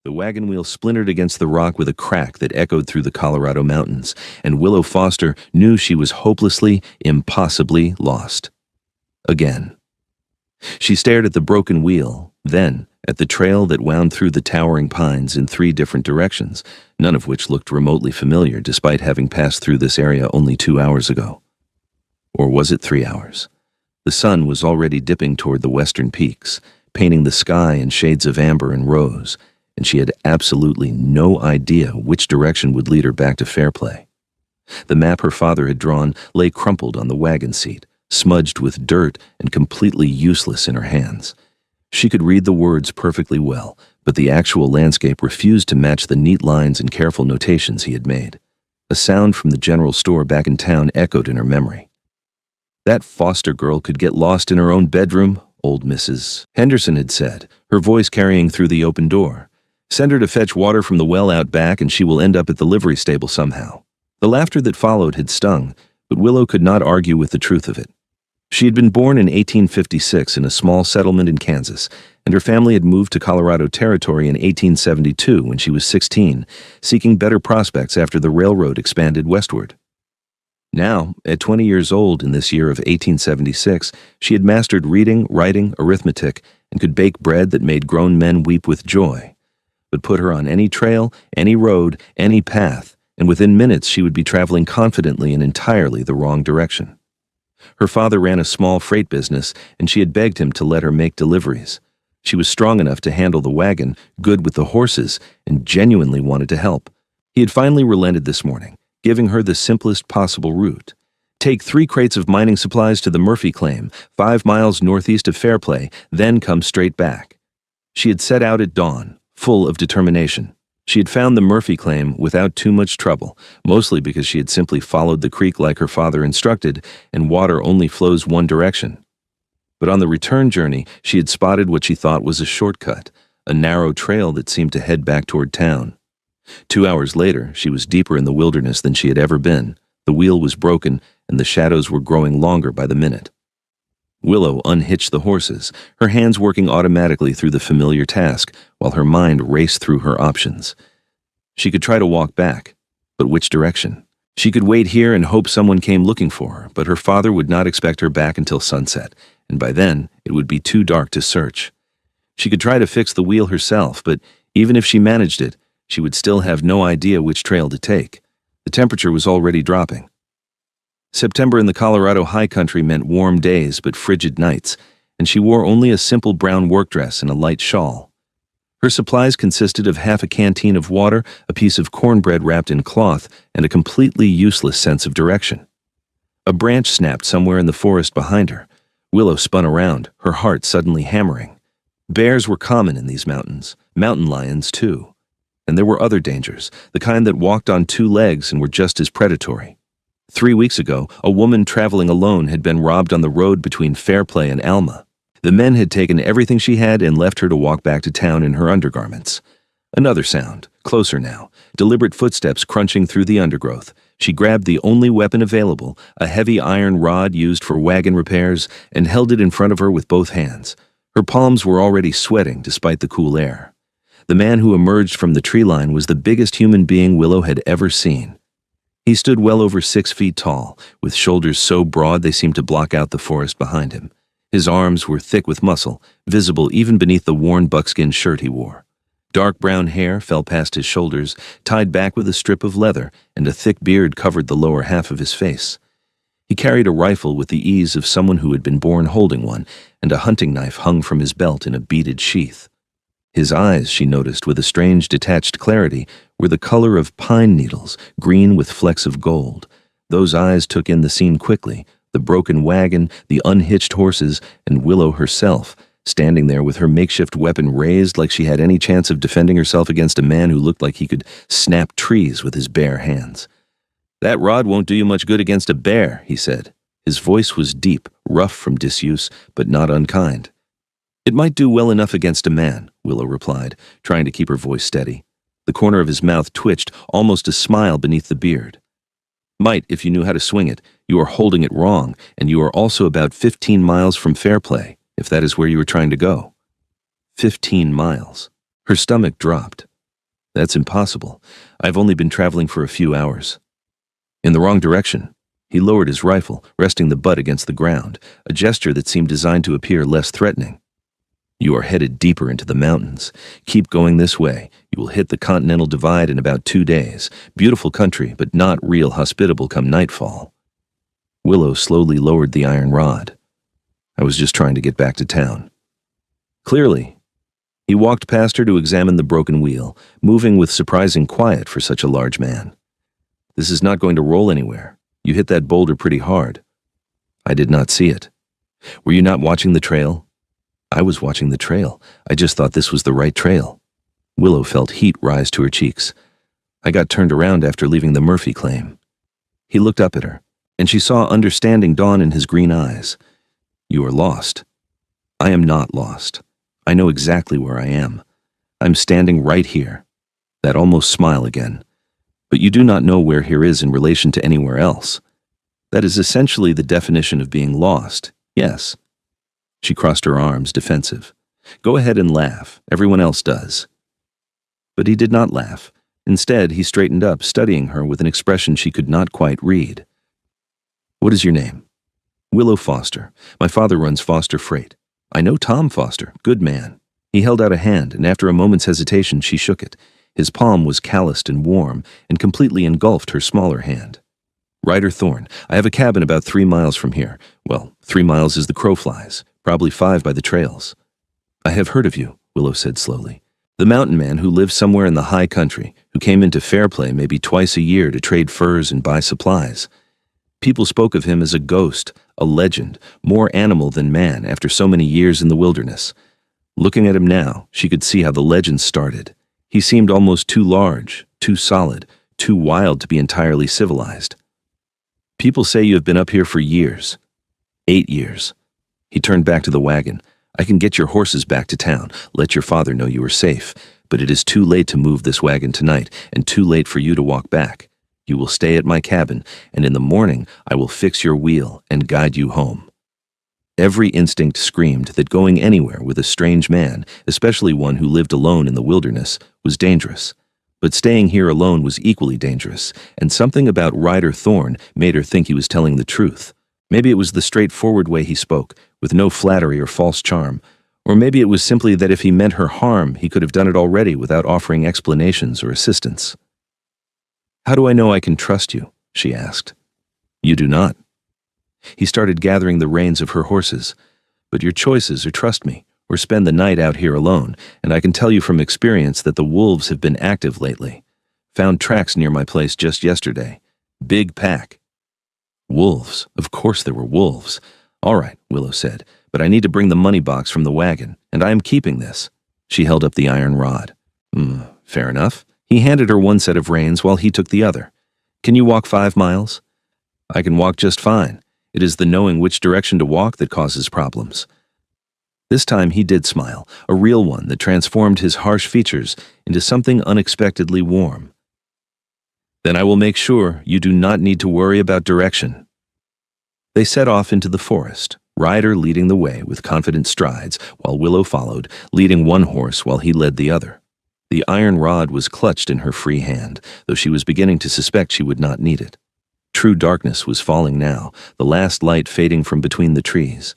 The wagon wheel splintered against the rock with a crack that echoed through the Colorado mountains, and Willow Foster knew she was hopelessly, impossibly lost. Again. She stared at the broken wheel, then at the trail that wound through the towering pines in 3 different directions, none of which looked remotely familiar despite having passed through this area only 2 hours ago. Or was it 3 hours? The sun was already dipping toward the western peaks, painting the sky in shades of amber and rose, and she had absolutely no idea which direction would lead her back to Fairplay. The map her father had drawn lay crumpled on the wagon seat, smudged with dirt and completely useless in her hands. She could read the words perfectly well, but the actual landscape refused to match the neat lines and careful notations he had made. A sound from the general store back in town echoed in her memory. That Foster girl could get lost in her own bedroom, old Mrs. Henderson had said, her voice carrying through the open door. Send her to fetch water from the well out back and she will end up at the livery stable somehow. The laughter that followed had stung, but Willow could not argue with the truth of it. She had been born in 1856 in a small settlement in Kansas, and her family had moved to Colorado Territory in 1872 when she was 16, seeking better prospects after the railroad expanded westward. Now, at 20 years old in this year of 1876, she had mastered reading, writing, arithmetic, and could bake bread that made grown men weep with joy. But put her on any trail, any road, any path, and within minutes she would be traveling confidently in entirely the wrong direction. Her father ran a small freight business, and she had begged him to let her make deliveries. She was strong enough to handle the wagon, good with the horses, and genuinely wanted to help. He had finally relented this morning, giving her the simplest possible route. Take 3 crates of mining supplies to the Murphy claim, 5 miles northeast of Fairplay, then come straight back. She had set out at dawn, full of determination. She had found the Murphy claim without too much trouble, mostly because she had simply followed the creek like her father instructed, and water only flows one direction. But on the return journey, she had spotted what she thought was a shortcut, a narrow trail that seemed to head back toward town. 2 hours later, she was deeper in the wilderness than she had ever been. The wheel was broken, and the shadows were growing longer by the minute. Willow unhitched the horses, her hands working automatically through the familiar task, while her mind raced through her options. She could try to walk back, but which direction? She could wait here and hope someone came looking for her, but her father would not expect her back until sunset, and by then it would be too dark to search. She could try to fix the wheel herself, but even if she managed it, she would still have no idea which trail to take. The temperature was already dropping. September in the Colorado high country meant warm days but frigid nights, and she wore only a simple brown work dress and a light shawl. Her supplies consisted of half a canteen of water, a piece of cornbread wrapped in cloth, and a completely useless sense of direction. A branch snapped somewhere in the forest behind her. Willow spun around, her heart suddenly hammering. Bears were common in these mountains, mountain lions too. And there were other dangers, the kind that walked on 2 legs and were just as predatory. 3 weeks ago, a woman traveling alone had been robbed on the road between Fairplay and Alma. The men had taken everything she had and left her to walk back to town in her undergarments. Another sound, closer now, deliberate footsteps crunching through the undergrowth. She grabbed the only weapon available, a heavy iron rod used for wagon repairs, and held it in front of her with both hands. Her palms were already sweating despite the cool air. The man who emerged from the tree line was the biggest human being Willow had ever seen. He stood well over 6 feet tall, with shoulders so broad they seemed to block out the forest behind him. His arms were thick with muscle, visible even beneath the worn buckskin shirt he wore. Dark brown hair fell past his shoulders, tied back with a strip of leather, and a thick beard covered the lower half of his face. He carried a rifle with the ease of someone who had been born holding one, and a hunting knife hung from his belt in a beaded sheath. His eyes, she noticed with a strange detached clarity, were the color of pine needles, green with flecks of gold. Those eyes took in the scene quickly, the broken wagon, the unhitched horses, and Willow herself, standing there with her makeshift weapon raised like she had any chance of defending herself against a man who looked like he could snap trees with his bare hands. "That rod won't do you much good against a bear," he said. His voice was deep, rough from disuse, but not unkind. "It might do well enough against a man," Willow replied, trying to keep her voice steady. The corner of his mouth twitched, almost a smile beneath the beard. "Might if you knew how to swing it. You are holding it wrong, and you are also about 15 miles from Fairplay, if that is where you were trying to go." 15 miles. Her stomach dropped. That's impossible. I've only been traveling for a few hours. In the wrong direction. He lowered his rifle, resting the butt against the ground, a gesture that seemed designed to appear less threatening. You are headed deeper into the mountains. Keep going this way. You will hit the Continental Divide in about 2 days. Beautiful country, but not real hospitable come nightfall. Willow slowly lowered the iron rod. I was just trying to get back to town. Clearly. He walked past her to examine the broken wheel, moving with surprising quiet for such a large man. This is not going to roll anywhere. You hit that boulder pretty hard. I did not see it. Were you not watching the trail? I was watching the trail. I just thought this was the right trail. Willow felt heat rise to her cheeks. I got turned around after leaving the Murphy claim. He looked up at her, and she saw understanding dawn in his green eyes. You are lost. I am not lost. I know exactly where I am. I'm standing right here. That almost smile again. But you do not know where here is in relation to anywhere else. That is essentially the definition of being lost, yes. She crossed her arms, defensive. Go ahead and laugh. Everyone else does. But he did not laugh. Instead, he straightened up, studying her with an expression she could not quite read. What is your name? Willow Foster. My father runs Foster Freight. I know Tom Foster. Good man. He held out a hand, and after a moment's hesitation, she shook it. His palm was calloused and warm, and completely engulfed her smaller hand. Ryder Thorne, I have a cabin about 3 miles from here. Well, 3 miles as the crow flies, probably 5 by the trails. I have heard of you, Willow said slowly. The mountain man who lives somewhere in the high country, who came into Fairplay maybe twice a year to trade furs and buy supplies. People spoke of him as a ghost, a legend, more animal than man after so many years in the wilderness. Looking at him now, she could see how the legend started. He seemed almost too large, too solid, too wild to be entirely civilized. People say you have been up here for years. 8 years. He turned back to the wagon. I can get your horses back to town. Let your father know you are safe. But it is too late to move this wagon tonight, and too late for you to walk back. You will stay at my cabin, and in the morning I will fix your wheel and guide you home. Every instinct screamed that going anywhere with a strange man, especially one who lived alone in the wilderness, was dangerous. But staying here alone was equally dangerous, and something about Ryder Thorne made her think he was telling the truth. Maybe it was the straightforward way he spoke, with no flattery or false charm, or maybe it was simply that if he meant her harm, he could have done it already without offering explanations or assistance. How do I know I can trust you? She asked. You do not. He started gathering the reins of her horses. But your choices are trust me, or spend the night out here alone, and I can tell you from experience that the wolves have been active lately. Found tracks near my place just yesterday. Big pack. Wolves. Of course there were wolves. All right, Willow said, but I need to bring the money box from the wagon, and I am keeping this. She held up the iron rod. Fair enough. He handed her one set of reins while he took the other. Can you walk 5 miles? I can walk just fine. It is the knowing which direction to walk that causes problems. This time he did smile, a real one that transformed his harsh features into something unexpectedly warm. Then I will make sure you do not need to worry about direction. They set off into the forest, Ryder leading the way with confident strides, while Willow followed, leading one horse while he led the other. The iron rod was clutched in her free hand, though she was beginning to suspect she would not need it. True darkness was falling now, the last light fading from between the trees.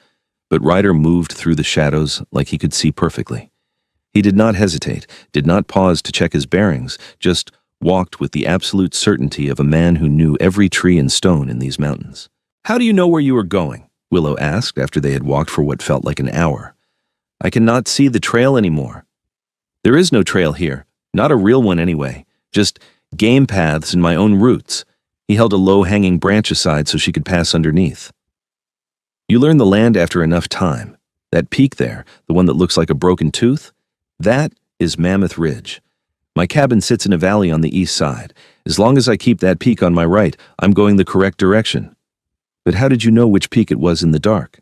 But Ryder moved through the shadows like he could see perfectly. He did not hesitate, did not pause to check his bearings, just walked with the absolute certainty of a man who knew every tree and stone in these mountains. How do you know where you are going? Willow asked after they had walked for what felt like an hour. I cannot see the trail anymore. There is no trail here, not a real one anyway, just game paths and my own routes. He held a low-hanging branch aside so she could pass underneath. You learn the land after enough time. That peak there, the one that looks like a broken tooth, that is Mammoth Ridge. My cabin sits in a valley on the east side. As long as I keep that peak on my right, I'm going the correct direction. But how did you know which peak it was in the dark?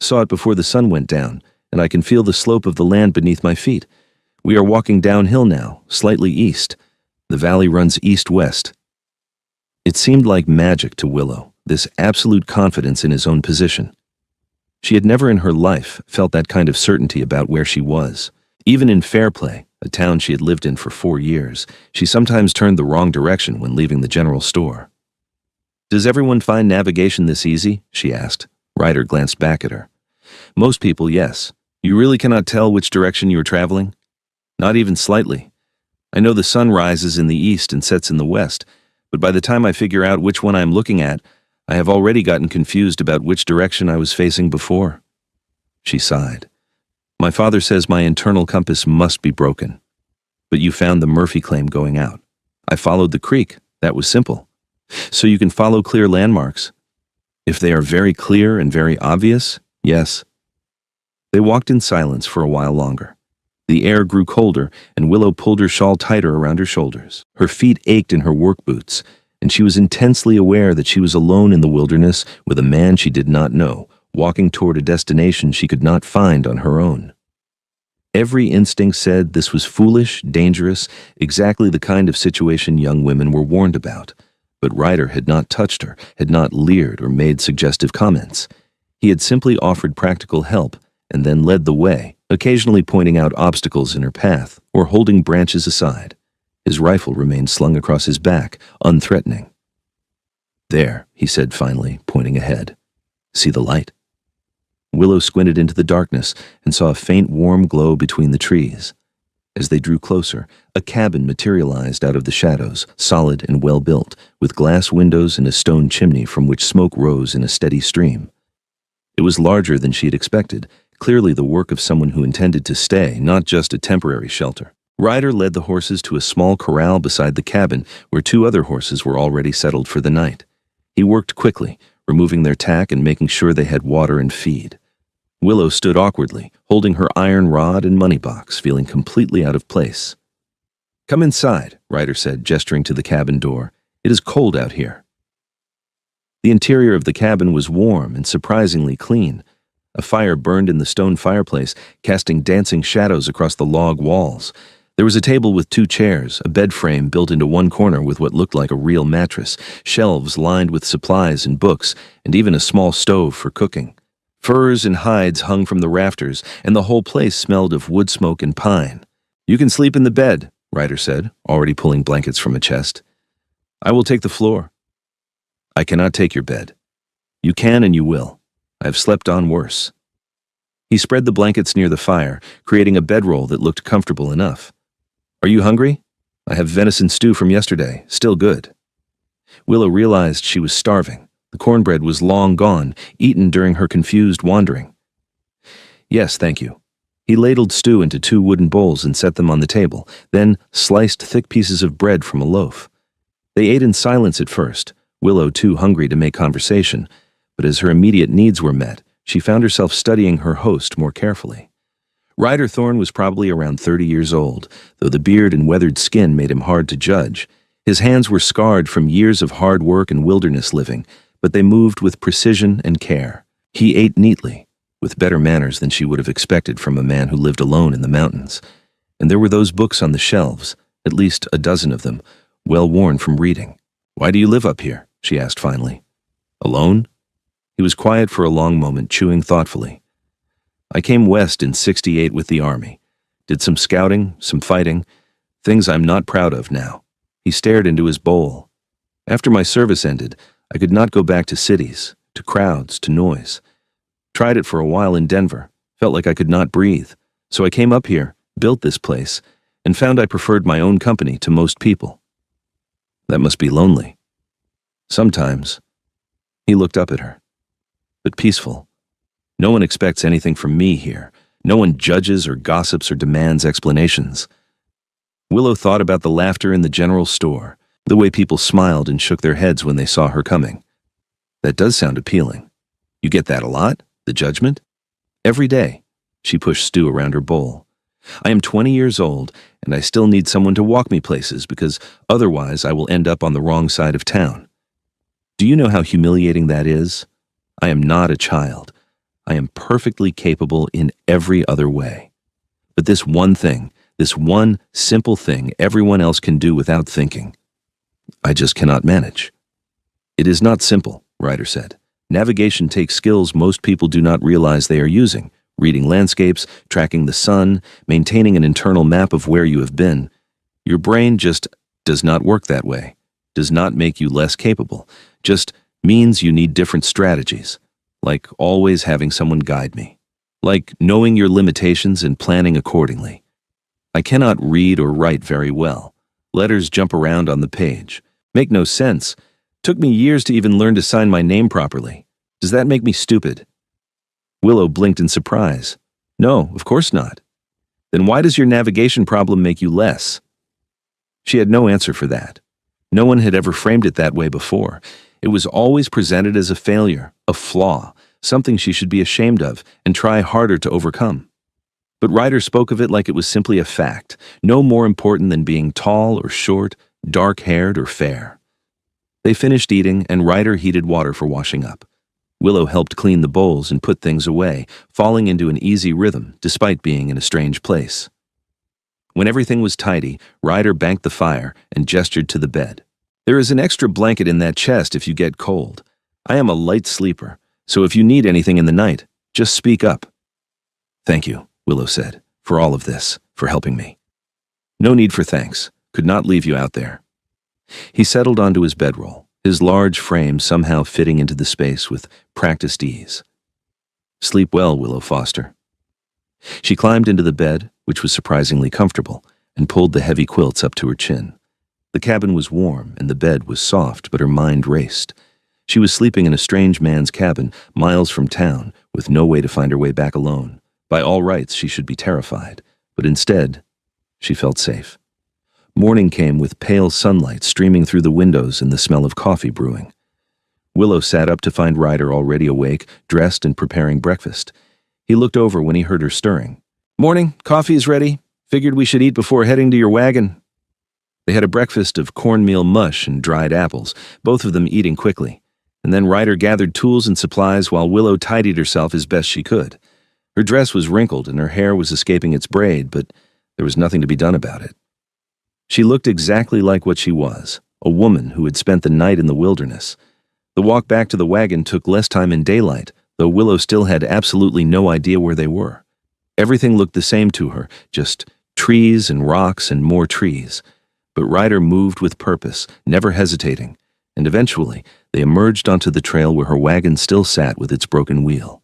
Saw it before the sun went down, and I can feel the slope of the land beneath my feet. We are walking downhill now, slightly east. The valley runs east-west. It seemed like magic to Willow, this absolute confidence in his own position. She had never in her life felt that kind of certainty about where she was. Even in Fairplay, a town she had lived in for 4 years. She sometimes turned the wrong direction when leaving the general store. "Does everyone find navigation this easy?" she asked. Ryder glanced back at her. "Most people, yes. You really cannot tell which direction you are traveling?" "Not even slightly. I know the sun rises in the east and sets in the west, but by the time I figure out which one I am looking at, I have already gotten confused about which direction I was facing before." She sighed. "My father says my internal compass must be broken. But you found the Murphy claim going out. I followed the creek. That was simple. So you can follow clear landmarks. If they are very clear and very obvious, yes." They walked in silence for a while longer. The air grew colder, and Willow pulled her shawl tighter around her shoulders. Her feet ached in her work boots, and she was intensely aware that she was alone in the wilderness with a man she did not know, walking toward a destination she could not find on her own. Every instinct said this was foolish, dangerous, exactly the kind of situation young women were warned about. But Ryder had not touched her, had not leered or made suggestive comments. He had simply offered practical help and then led the way, occasionally pointing out obstacles in her path or holding branches aside. His rifle remained slung across his back, unthreatening. "There," he said finally, pointing ahead. "See the light?" Willow squinted into the darkness and saw a faint warm glow between the trees. As they drew closer, a cabin materialized out of the shadows, solid and well-built, with glass windows and a stone chimney from which smoke rose in a steady stream. It was larger than she had expected, clearly the work of someone who intended to stay, not just a temporary shelter. Ryder led the horses to a small corral beside the cabin where 2 other horses were already settled for the night. He worked quickly, removing their tack and making sure they had water and feed. Willow stood awkwardly, holding her iron rod and money box, feeling completely out of place. "Come inside," Ryder said, gesturing to the cabin door. "It is cold out here." The interior of the cabin was warm and surprisingly clean. A fire burned in the stone fireplace, casting dancing shadows across the log walls. There was a table with 2 chairs, a bed frame built into one corner with what looked like a real mattress, shelves lined with supplies and books, and even a small stove for cooking. Furs and hides hung from the rafters, and the whole place smelled of wood smoke and pine. "You can sleep in the bed," Ryder said, already pulling blankets from a chest. "I will take the floor." "I cannot take your bed." "You can and you will. I have slept on worse." He spread the blankets near the fire, creating a bedroll that looked comfortable enough. "Are you hungry? I have venison stew from yesterday, still good." Willow realized she was starving. The cornbread was long gone, eaten during her confused wandering. "Yes, thank you." He ladled stew into 2 wooden bowls and set them on the table, then sliced thick pieces of bread from a loaf. They ate in silence at first, Willow too hungry to make conversation, but as her immediate needs were met, she found herself studying her host more carefully. Ryder Thorne was probably around 30 years old, though the beard and weathered skin made him hard to judge. His hands were scarred from years of hard work and wilderness living, but they moved with precision and care. He ate neatly, with better manners than she would have expected from a man who lived alone in the mountains. And there were those books on the shelves, at least a dozen of them, well worn from reading. "Why do you live up here?" she asked finally. "Alone?" He was quiet for a long moment, chewing thoughtfully. "I came west in '68 with the army. Did some scouting, some fighting, things I'm not proud of now." He stared into his bowl. "After my service ended, I could not go back to cities, to crowds, to noise. Tried it for a while in Denver, felt like I could not breathe. So I came up here, built this place, and found I preferred my own company to most people." "That must be lonely." "Sometimes." He looked up at her. "But peaceful. No one expects anything from me here. No one judges or gossips or demands explanations." Willow thought about the laughter in the general store, the way people smiled and shook their heads when they saw her coming. "That does sound appealing. You get that a lot? The judgment?" "Every day." She pushed stew around her bowl. "I am 20 years old, and I still need someone to walk me places because otherwise I will end up on the wrong side of town. Do you know how humiliating that is? I am not a child. I am perfectly capable in every other way. But this one thing, this one simple thing everyone else can do without thinking, I just cannot manage." "It is not simple," Ryder said. "Navigation takes skills most people do not realize they are using. reading landscapes, tracking the sun, maintaining an internal map of where you have been. Your brain just does not work that way, does not make you less capable, just means you need different strategies, like always having someone guide me, like knowing your limitations and planning accordingly. I cannot read or write very well. Letters jump around on the page, make no sense. Took me years to even learn to sign my name properly. Does that make me stupid? Willow blinked in surprise. No, of course not. Then why does your navigation problem make you less? She had no answer for that. No one had ever framed it that way before. It was always presented as a failure, a flaw, something she should be ashamed of and try harder to overcome. But Ryder spoke of it like it was simply a fact, no more important than being tall or short, dark-haired or fair. They finished eating, and Ryder heated water for washing up. Willow helped clean the bowls and put things away, falling into an easy rhythm despite being in a strange place. When everything was tidy, Ryder banked the fire and gestured to the bed. There is an extra blanket in that chest if you get cold. I am a light sleeper, so if you need anything in the night, just speak up. Thank you, Willow said, for all of this, for helping me. No need for thanks. Could not leave you out there. He settled onto his bedroll, his large frame somehow fitting into the space with practiced ease. Sleep well, Willow Foster. She climbed into the bed, which was surprisingly comfortable, and pulled the heavy quilts up to her chin. The cabin was warm, and the bed was soft, but her mind raced. She was sleeping in a strange man's cabin, miles from town, with no way to find her way back alone. By all rights, she should be terrified, but instead, she felt safe. Morning came with pale sunlight streaming through the windows and the smell of coffee brewing. Willow sat up to find Ryder already awake, dressed and preparing breakfast. He looked over when he heard her stirring. Morning, coffee is ready. Figured we should eat before heading to your wagon. They had a breakfast of cornmeal mush and dried apples, both of them eating quickly. And then Ryder gathered tools and supplies while Willow tidied herself as best she could. Her dress was wrinkled and her hair was escaping its braid, but there was nothing to be done about it. She looked exactly like what she was, a woman who had spent the night in the wilderness. The walk back to the wagon took less time in daylight, though Willow still had absolutely no idea where they were. Everything looked the same to her, just trees and rocks and more trees. But Ryder moved with purpose, never hesitating, and eventually they emerged onto the trail where her wagon still sat with its broken wheel.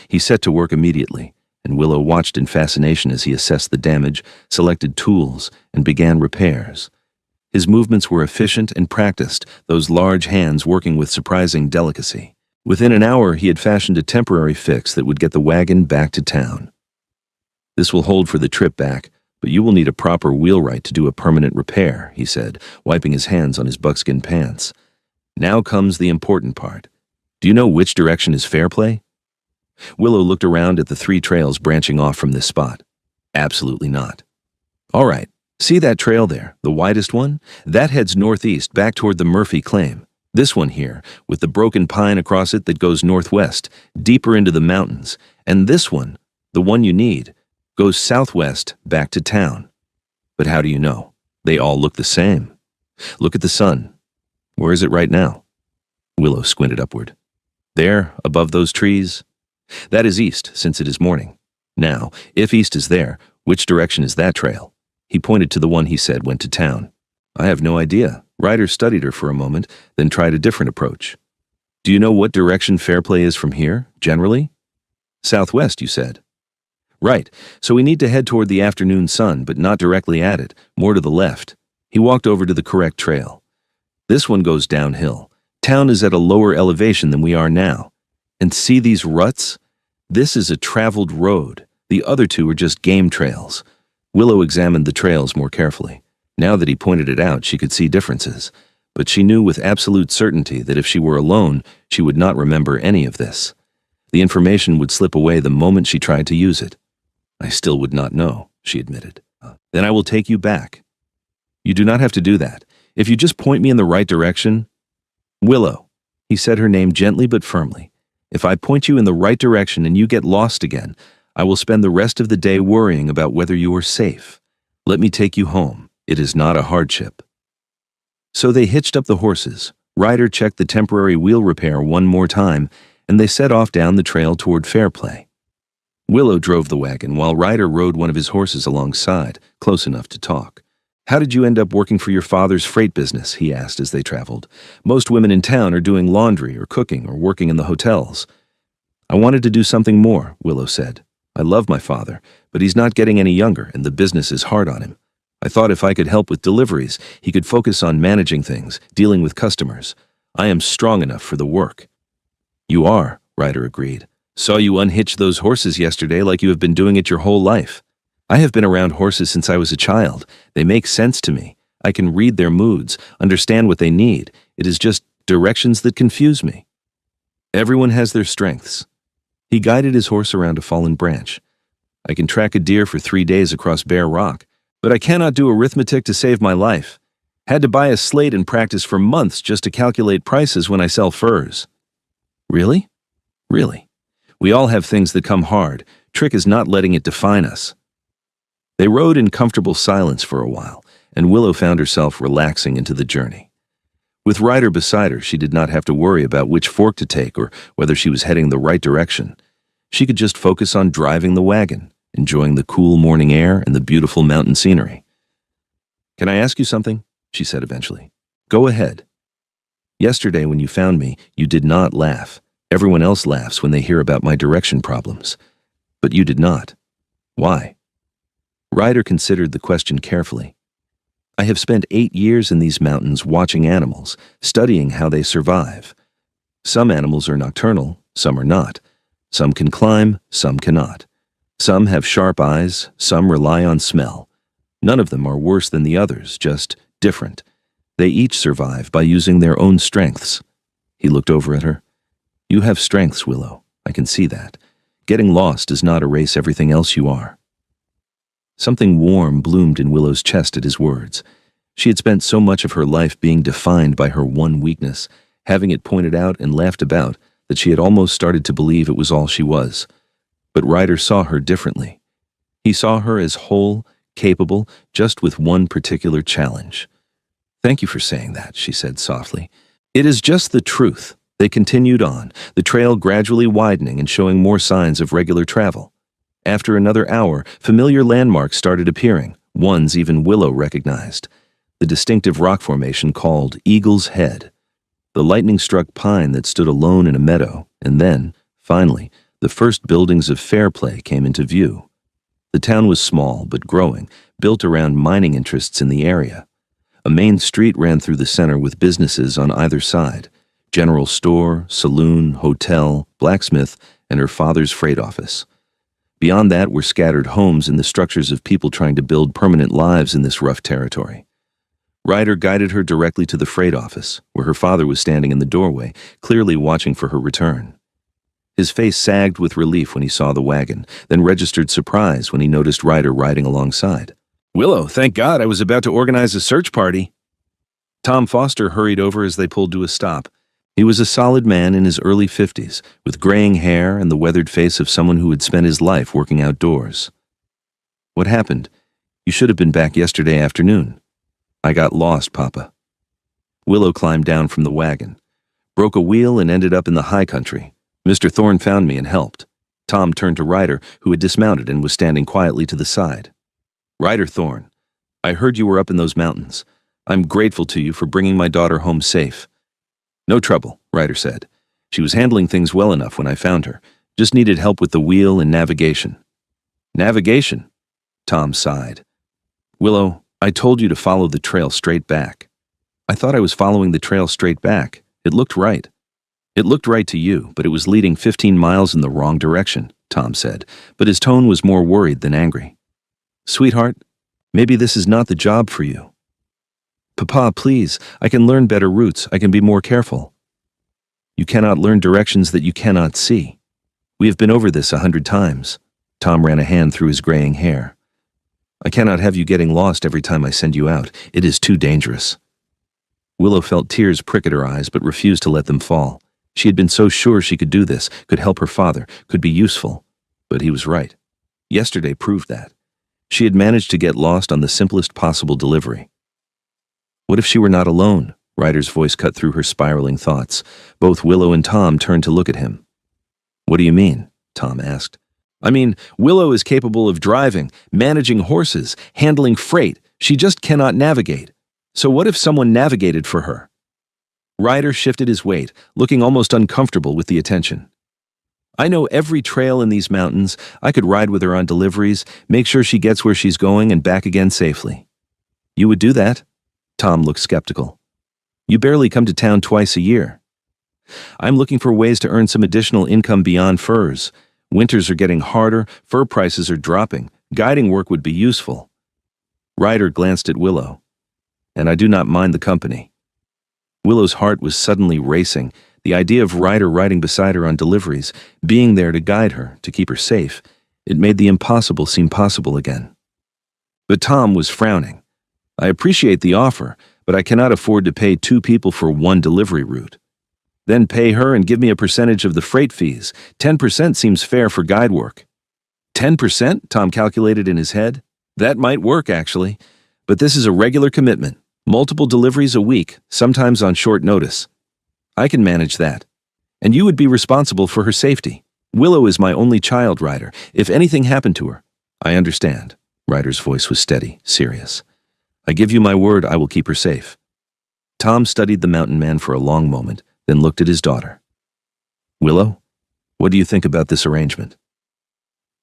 He set to work immediately, and Willow watched in fascination as he assessed the damage, selected tools, and began repairs. His movements were efficient and practiced, those large hands working with surprising delicacy. Within an hour, he had fashioned a temporary fix that would get the wagon back to town. This will hold for the trip back, but you will need a proper wheelwright to do a permanent repair, he said, wiping his hands on his buckskin pants. Now comes the important part. Do you know which direction is fair play? Willow looked around at the 3 trails branching off from this spot. Absolutely not. All right, see that trail there, the widest one? That heads northeast back toward the Murphy claim. This one here, with the broken pine across it that goes northwest, deeper into the mountains. And this one, the one you need, goes southwest back to town. But how do you know? They all look the same. Look at the sun. Where is it right now? Willow squinted upward. There, above those trees. That is east, since it is morning. Now, if east is there, which direction is that trail? He pointed to the one he said went to town. I have no idea. Ryder studied her for a moment, then tried a different approach. Do you know what direction fair play is from here, generally? Southwest, you said. Right, so we need to head toward the afternoon sun, but not directly at it, more to the left. He walked over to the correct trail. This one goes downhill. Town is at a lower elevation than we are now. And see these ruts? This is a traveled road. The other 2 are just game trails. Willow examined the trails more carefully. Now that he pointed it out, she could see differences. But she knew with absolute certainty that if she were alone, she would not remember any of this. The information would slip away the moment she tried to use it. I still would not know, she admitted. Then I will take you back. You do not have to do that. If you just point me in the right direction. Willow. He said her name gently but firmly. If I point you in the right direction and you get lost again, I will spend the rest of the day worrying about whether you are safe. Let me take you home. It is not a hardship. So they hitched up the horses. Ryder checked the temporary wheel repair one more time, and they set off down the trail toward Fairplay. Willow drove the wagon while Ryder rode one of his horses alongside, close enough to talk. "How did you end up working for your father's freight business?" he asked as they traveled. "Most women in town are doing laundry or cooking or working in the hotels." "I wanted to do something more," Willow said. "I love my father, but he's not getting any younger and the business is hard on him. I thought if I could help with deliveries, he could focus on managing things, dealing with customers. I am strong enough for the work." "You are," Ryder agreed. "Saw you unhitch those horses yesterday like you have been doing it your whole life. I have been around horses since I was a child. They make sense to me. I can read their moods, understand what they need. It is just directions that confuse me." "Everyone has their strengths." He guided his horse around a fallen branch. "I can track a deer for 3 days across bare rock, but I cannot do arithmetic to save my life. Had to buy a slate and practice for months just to calculate prices when I sell furs." "Really?" "Really. We all have things that come hard. Trick is not letting it define us." They rode in comfortable silence for a while, and Willow found herself relaxing into the journey. With Ryder beside her, she did not have to worry about which fork to take or whether she was heading the right direction. She could just focus on driving the wagon, enjoying the cool morning air and the beautiful mountain scenery. "Can I ask you something?" she said eventually. "Go ahead." "Yesterday when you found me, you did not laugh. Everyone else laughs when they hear about my direction problems. But you did not. Why?" Ryder considered the question carefully. "I have spent 8 years in these mountains watching animals, studying how they survive. Some animals are nocturnal, some are not. Some can climb, some cannot. Some have sharp eyes, some rely on smell. None of them are worse than the others, just different. They each survive by using their own strengths." He looked over at her. "You have strengths, Willow. I can see that. Getting lost does not erase everything else you are." Something warm bloomed in Willow's chest at his words. She had spent so much of her life being defined by her one weakness, having it pointed out and laughed about, that she had almost started to believe it was all she was. But Ryder saw her differently. He saw her as whole, capable, just with one particular challenge. "Thank you for saying that," she said softly. "It is just the truth." They continued on, the trail gradually widening and showing more signs of regular travel. After another hour, familiar landmarks started appearing, ones even Willow recognized. The distinctive rock formation called Eagle's Head, the lightning-struck pine that stood alone in a meadow, and then, finally, the first buildings of Fairplay came into view. The town was small but growing, built around mining interests in the area. A main street ran through the center with businesses on either side: general store, saloon, hotel, blacksmith, and her father's freight office. Beyond that were scattered homes and the structures of people trying to build permanent lives in this rough territory. Ryder guided her directly to the freight office, where her father was standing in the doorway, clearly watching for her return. His face sagged with relief when he saw the wagon, then registered surprise when he noticed Ryder riding alongside. "Willow, thank God, I was about to organize a search party." Tom Foster hurried over as they pulled to a stop. He was a solid man in his early 50s, with graying hair and the weathered face of someone who had spent his life working outdoors. "What happened? You should have been back yesterday afternoon." "I got lost, Papa." Willow climbed down from the wagon, broke a wheel and ended up in the high country. Mr. Thorne found me and helped. Tom turned to Ryder, who had dismounted and was standing quietly to the side. "Ryder Thorne, I heard you were up in those mountains. I'm grateful to you for bringing my daughter home safe." "No trouble," Ryder said. "She was handling things well enough when I found her. Just needed help with the wheel and navigation." "Navigation?" Tom sighed. "Willow, I told you to follow the trail straight back." "I thought I was following the trail straight back. It looked right." "It looked right to you, but it was leading 15 miles in the wrong direction," Tom said, but his tone was more worried than angry. "Sweetheart, maybe this is not the job for you." "Papa, please, I can learn better routes. I can be more careful." "You cannot learn directions that you cannot see. We have been over this 100 times. Tom ran a hand through his graying hair. "I cannot have you getting lost every time I send you out. It is too dangerous." Willow felt tears prick at her eyes but refused to let them fall. She had been so sure she could do this, could help her father, could be useful. But he was right. Yesterday proved that. She had managed to get lost on the simplest possible delivery. What if she were not alone? Ryder's voice cut through her spiraling thoughts. Both Willow and Tom turned to look at him. "What do you mean?" Tom asked. I mean, Willow is capable of driving, managing horses, handling freight. She just cannot navigate. So what if someone navigated for her? Ryder shifted his weight, looking almost uncomfortable with the attention. I know every trail in these mountains. I could ride with her on deliveries, make sure she gets where she's going and back again safely. You would do that? Tom looked skeptical. You barely come to town twice a year. I'm looking for ways to earn some additional income beyond furs. Winters are getting harder, fur prices are dropping. Guiding work would be useful. Ryder glanced at Willow. And I do not mind the company. Willow's heart was suddenly racing. The idea of Ryder riding beside her on deliveries, being there to guide her, to keep her safe, it made the impossible seem possible again. But Tom was frowning. I appreciate the offer, but I cannot afford to pay 2 people for 1 delivery route. Then pay her and give me a percentage of the freight fees. 10% seems fair for guide work. 10%? Tom calculated in his head. That might work, actually. But this is a regular commitment. Multiple deliveries a week, sometimes on short notice. I can manage that. And you would be responsible for her safety. Willow is my only child, Ryder. If anything happened to her, I understand. Ryder's voice was steady, serious. I give you my word I will keep her safe. Tom studied the mountain man for a long moment, then looked at his daughter. Willow, what do you think about this arrangement?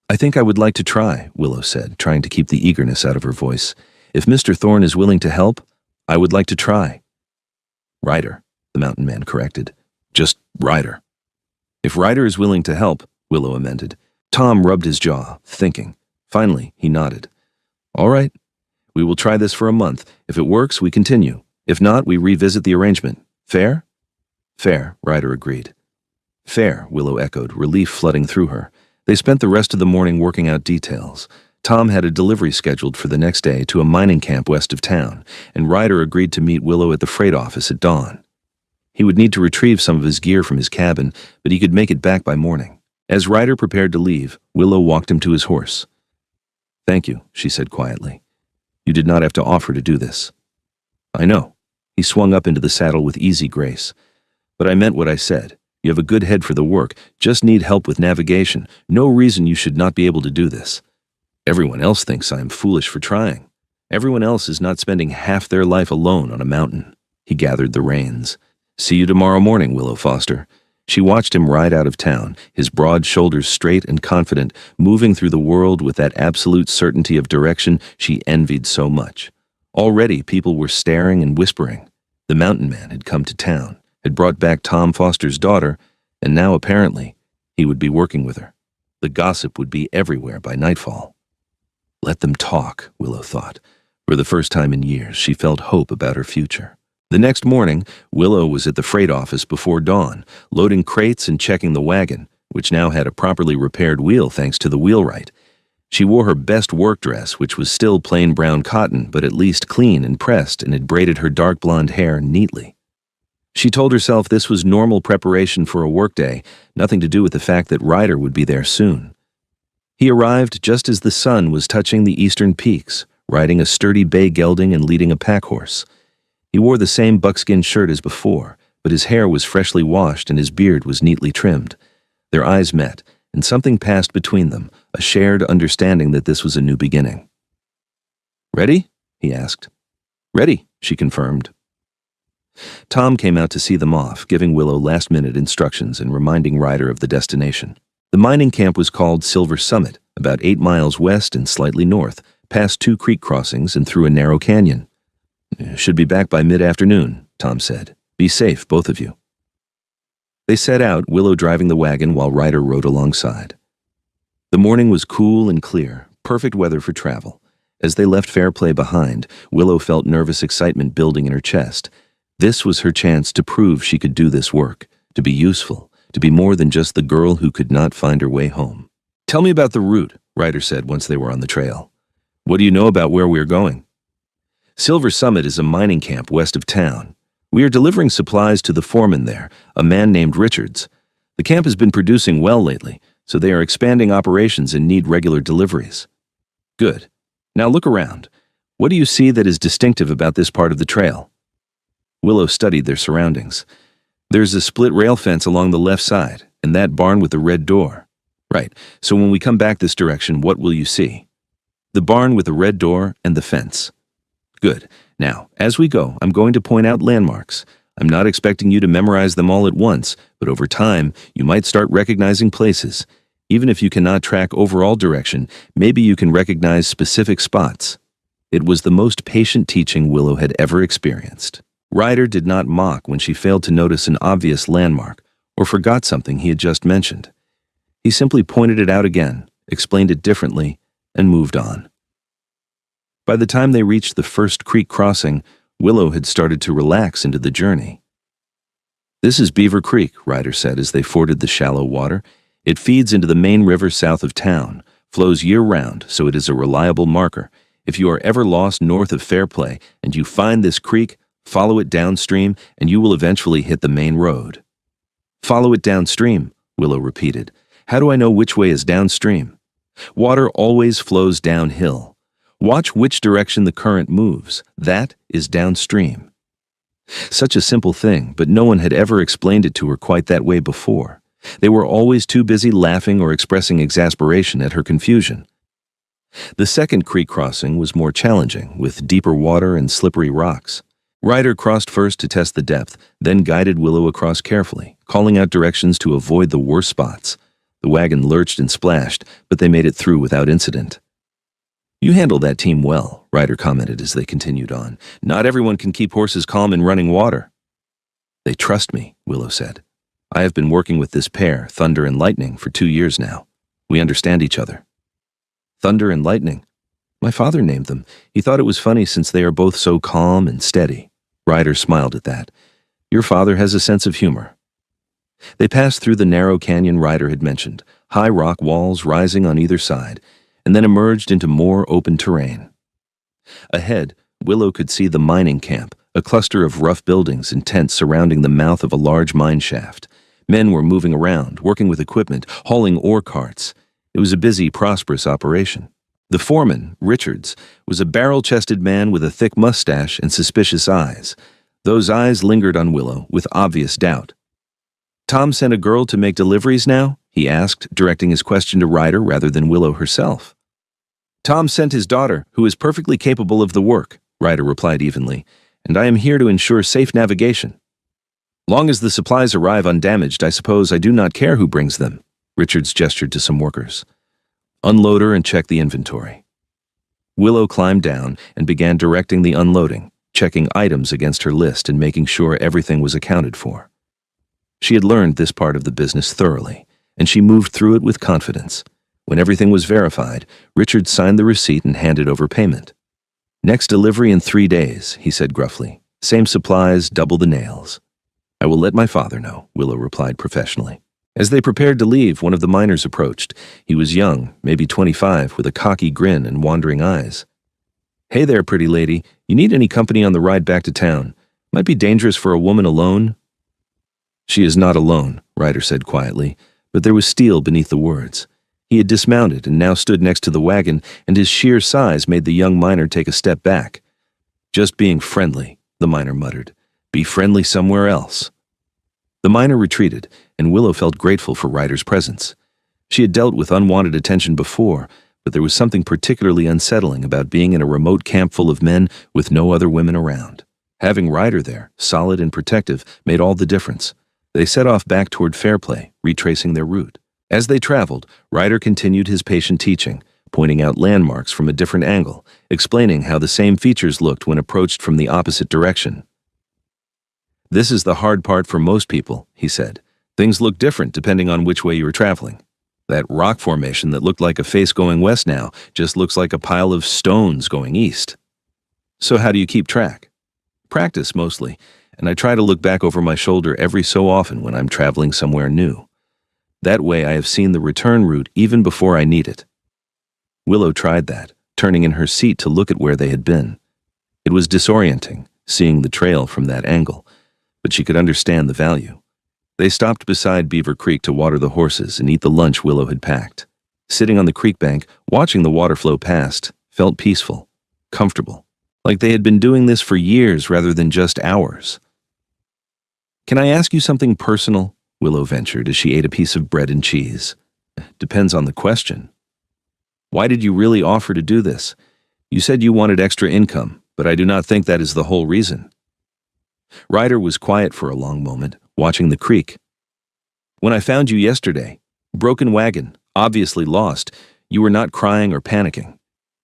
I think I would like to try, Willow said, trying to keep the eagerness out of her voice. If Mr. Thorne is willing to help, I would like to try. Ryder, the mountain man corrected. Just Ryder. If Ryder is willing to help, Willow amended. Tom rubbed his jaw, thinking. Finally, he nodded. All right. We will try this for a month. If it works, we continue. If not, we revisit the arrangement. Fair? Fair, Ryder agreed. Fair, Willow echoed, relief flooding through her. They spent the rest of the morning working out details. Tom had a delivery scheduled for the next day to a mining camp west of town, and Ryder agreed to meet Willow at the freight office at dawn. He would need to retrieve some of his gear from his cabin, but he could make it back by morning. As Ryder prepared to leave, Willow walked him to his horse. Thank you, she said quietly. You did not have to offer to do this. I know. He swung up into the saddle with easy grace. But I meant what I said. You have a good head for the work, just need help with navigation. No reason you should not be able to do this. Everyone else thinks I am foolish for trying. Everyone else is not spending half their life alone on a mountain. He gathered the reins. See you tomorrow morning, Willow Foster. She watched him ride out of town, his broad shoulders straight and confident, moving through the world with that absolute certainty of direction she envied so much. Already people were staring and whispering. The mountain man had come to town, had brought back Tom Foster's daughter, and now apparently he would be working with her. The gossip would be everywhere by nightfall. Let them talk, Willow thought. For the first time in years, she felt hope about her future. The next morning, Willow was at the freight office before dawn, loading crates and checking the wagon, which now had a properly repaired wheel thanks to the wheelwright. She wore her best work dress, which was still plain brown cotton, but at least clean and pressed, and had braided her dark blonde hair neatly. She told herself this was normal preparation for a workday, nothing to do with the fact that Ryder would be there soon. He arrived just as the sun was touching the eastern peaks, riding a sturdy bay gelding and leading a pack horse. He wore the same buckskin shirt as before, but his hair was freshly washed and his beard was neatly trimmed. Their eyes met, and something passed between them, a shared understanding that this was a new beginning. Ready? He asked. Ready, she confirmed. Tom came out to see them off, giving Willow last-minute instructions and reminding Ryder of the destination. The mining camp was called Silver Summit, about 8 miles west and slightly north, past 2 creek crossings and through a narrow canyon. Should be back by mid-afternoon, Tom said. Be safe, both of you. They set out, Willow driving the wagon while Ryder rode alongside. The morning was cool and clear, perfect weather for travel. As they left Fairplay behind, Willow felt nervous excitement building in her chest. This was her chance to prove she could do this work, to be useful, to be more than just the girl who could not find her way home. Tell me about the route, Ryder said once they were on the trail. What do you know about where we are going? Silver Summit is a mining camp west of town. We are delivering supplies to the foreman there, a man named Richards. The camp has been producing well lately, so they are expanding operations and need regular deliveries. Good. Now look around. What do you see that is distinctive about this part of the trail? Willow studied their surroundings. There's a split rail fence along the left side, and that barn with the red door. Right, so when we come back this direction, what will you see? The barn with the red door and the fence. Good. Now, as we go, I'm going to point out landmarks. I'm not expecting you to memorize them all at once, but over time, you might start recognizing places. Even if you cannot track overall direction, maybe you can recognize specific spots. It was the most patient teaching Willow had ever experienced. Ryder did not mock when she failed to notice an obvious landmark or forgot something he had just mentioned. He simply pointed it out again, explained it differently, and moved on. By the time they reached the first creek crossing, Willow had started to relax into the journey. "This is Beaver Creek," Ryder said as they forded the shallow water. "It feeds into the main river south of town, flows year-round, so it is a reliable marker. If you are ever lost north of Fairplay and you find this creek, follow it downstream and you will eventually hit the main road." "Follow it downstream," Willow repeated. "How do I know which way is downstream?" "Water always flows downhill. Watch which direction the current moves. That is downstream." Such a simple thing, but no one had ever explained it to her quite that way before. They were always too busy laughing or expressing exasperation at her confusion. The second creek crossing was more challenging, with deeper water and slippery rocks. Ryder crossed first to test the depth, then guided Willow across carefully, calling out directions to avoid the worst spots. The wagon lurched and splashed, but they made it through without incident. "You handled that team well," Ryder commented as they continued on. "Not everyone can keep horses calm in running water." "They trust me," Willow said. "I have been working with this pair, Thunder and Lightning, for 2 years now. We understand each other." "Thunder and Lightning? My father named them. He thought it was funny since they are both so calm and steady." Ryder smiled at that. "Your father has a sense of humor." They passed through the narrow canyon Ryder had mentioned, high rock walls rising on either side, and then emerged into more open terrain. Ahead, Willow could see the mining camp, a cluster of rough buildings and tents surrounding the mouth of a large mine shaft. Men were moving around, working with equipment, hauling ore carts. It was a busy, prosperous operation. The foreman, Richards, was a barrel-chested man with a thick mustache and suspicious eyes. Those eyes lingered on Willow with obvious doubt. "Tom sent a girl to make deliveries now?" he asked, directing his question to Ryder rather than Willow herself. "Tom sent his daughter, who is perfectly capable of the work," Ryder replied evenly, "and I am here to ensure safe navigation. Long as the supplies arrive undamaged, I suppose I do not care who brings them." Richards gestured to some workers. "Unload her and check the inventory." Willow climbed down and began directing the unloading, checking items against her list and making sure everything was accounted for. She had learned this part of the business thoroughly, and she moved through it with confidence. When everything was verified, Richard signed the receipt and handed over payment. "Next delivery in 3 days," he said gruffly. "Same supplies, double the nails." "I will let my father know," Willow replied professionally. As they prepared to leave, one of the miners approached. He was young, maybe 25, with a cocky grin and wandering eyes. "Hey there, pretty lady. You need any company on the ride back to town? Might be dangerous for a woman alone." "She is not alone," Ryder said quietly, but there was steel beneath the words. He had dismounted and now stood next to the wagon, and his sheer size made the young miner take a step back. "Just being friendly," the miner muttered. "Be friendly somewhere else." The miner retreated, and Willow felt grateful for Ryder's presence. She had dealt with unwanted attention before, but there was something particularly unsettling about being in a remote camp full of men with no other women around. Having Ryder there, solid and protective, made all the difference. They set off back toward Fairplay, retracing their route. As they traveled, Ryder continued his patient teaching, pointing out landmarks from a different angle, explaining how the same features looked when approached from the opposite direction. "This is the hard part for most people," he said. "Things look different depending on which way you are traveling. That rock formation that looked like a face going west now just looks like a pile of stones going east." "So how do you keep track?" "Practice, mostly, and I try to look back over my shoulder every so often when I'm traveling somewhere new. That way I have seen the return route even before I need it." Willow tried that, turning in her seat to look at where they had been. It was disorienting, seeing the trail from that angle, but she could understand the value. They stopped beside Beaver Creek to water the horses and eat the lunch Willow had packed. Sitting on the creek bank, watching the water flow past, felt peaceful, comfortable, like they had been doing this for years rather than just hours. "Can I ask you something personal?" Willow ventured as she ate a piece of bread and cheese. Depends on the question. Why did you really offer to do this? You said you wanted extra income, but I do not think that is the whole reason. Ryder was quiet for a long moment, watching the creek. When I found you yesterday, broken wagon, obviously lost, you were not crying or panicking.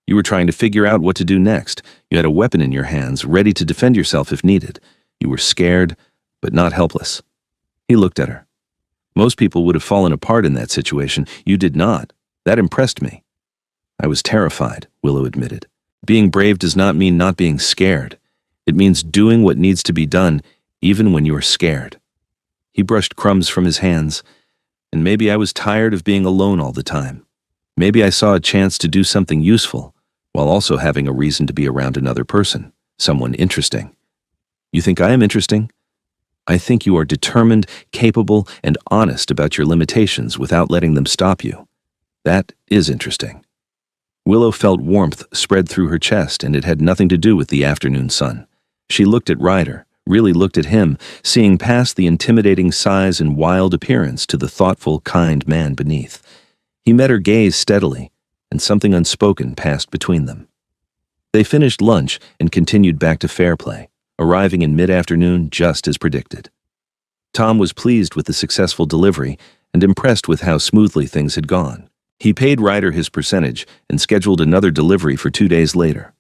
You were trying to figure out what to do next. You had a weapon in your hands, ready to defend yourself if needed. You were scared, but not helpless. He looked at her. Most people would have fallen apart in that situation. You did not. That impressed me. I was terrified, Willow admitted. Being brave does not mean not being scared. It means doing what needs to be done, even when you are scared. He brushed crumbs from his hands. And maybe I was tired of being alone all the time. Maybe I saw a chance to do something useful, while also having a reason to be around another person, someone interesting. You think I am interesting? I think you are determined, capable, and honest about your limitations without letting them stop you. That is interesting. Willow felt warmth spread through her chest, and it had nothing to do with the afternoon sun. She looked at Ryder, really looked at him, seeing past the intimidating size and wild appearance to the thoughtful, kind man beneath. He met her gaze steadily, and something unspoken passed between them. They finished lunch and continued back to Fairplay, arriving in mid-afternoon just as predicted. Tom was pleased with the successful delivery and impressed with how smoothly things had gone. He paid Ryder his percentage and scheduled another delivery for 2 days later.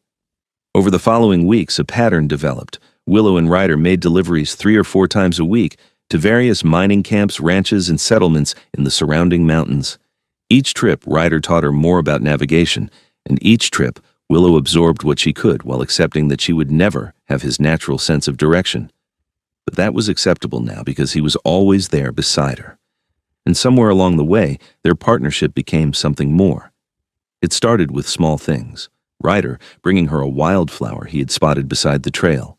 Over the following weeks, a pattern developed. Willow and Ryder made deliveries 3 or 4 times a week to various mining camps, ranches, and settlements in the surrounding mountains. Each trip, Ryder taught her more about navigation, and each trip, Willow absorbed what she could while accepting that she would never have his natural sense of direction. But that was acceptable now because he was always there beside her. And somewhere along the way, their partnership became something more. It started with small things. Ryder bringing her a wildflower he had spotted beside the trail.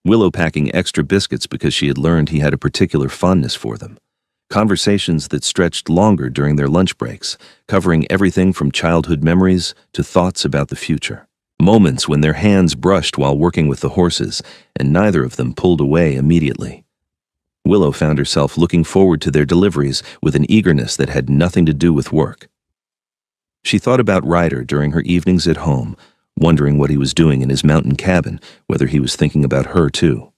Willow packing extra biscuits because she had learned he had a particular fondness for them. Conversations that stretched longer during their lunch breaks, covering everything from childhood memories to thoughts about the future. Moments when their hands brushed while working with the horses, and neither of them pulled away immediately. Willow found herself looking forward to their deliveries with an eagerness that had nothing to do with work. She thought about Ryder during her evenings at home, wondering what he was doing in his mountain cabin, whether he was thinking about her too.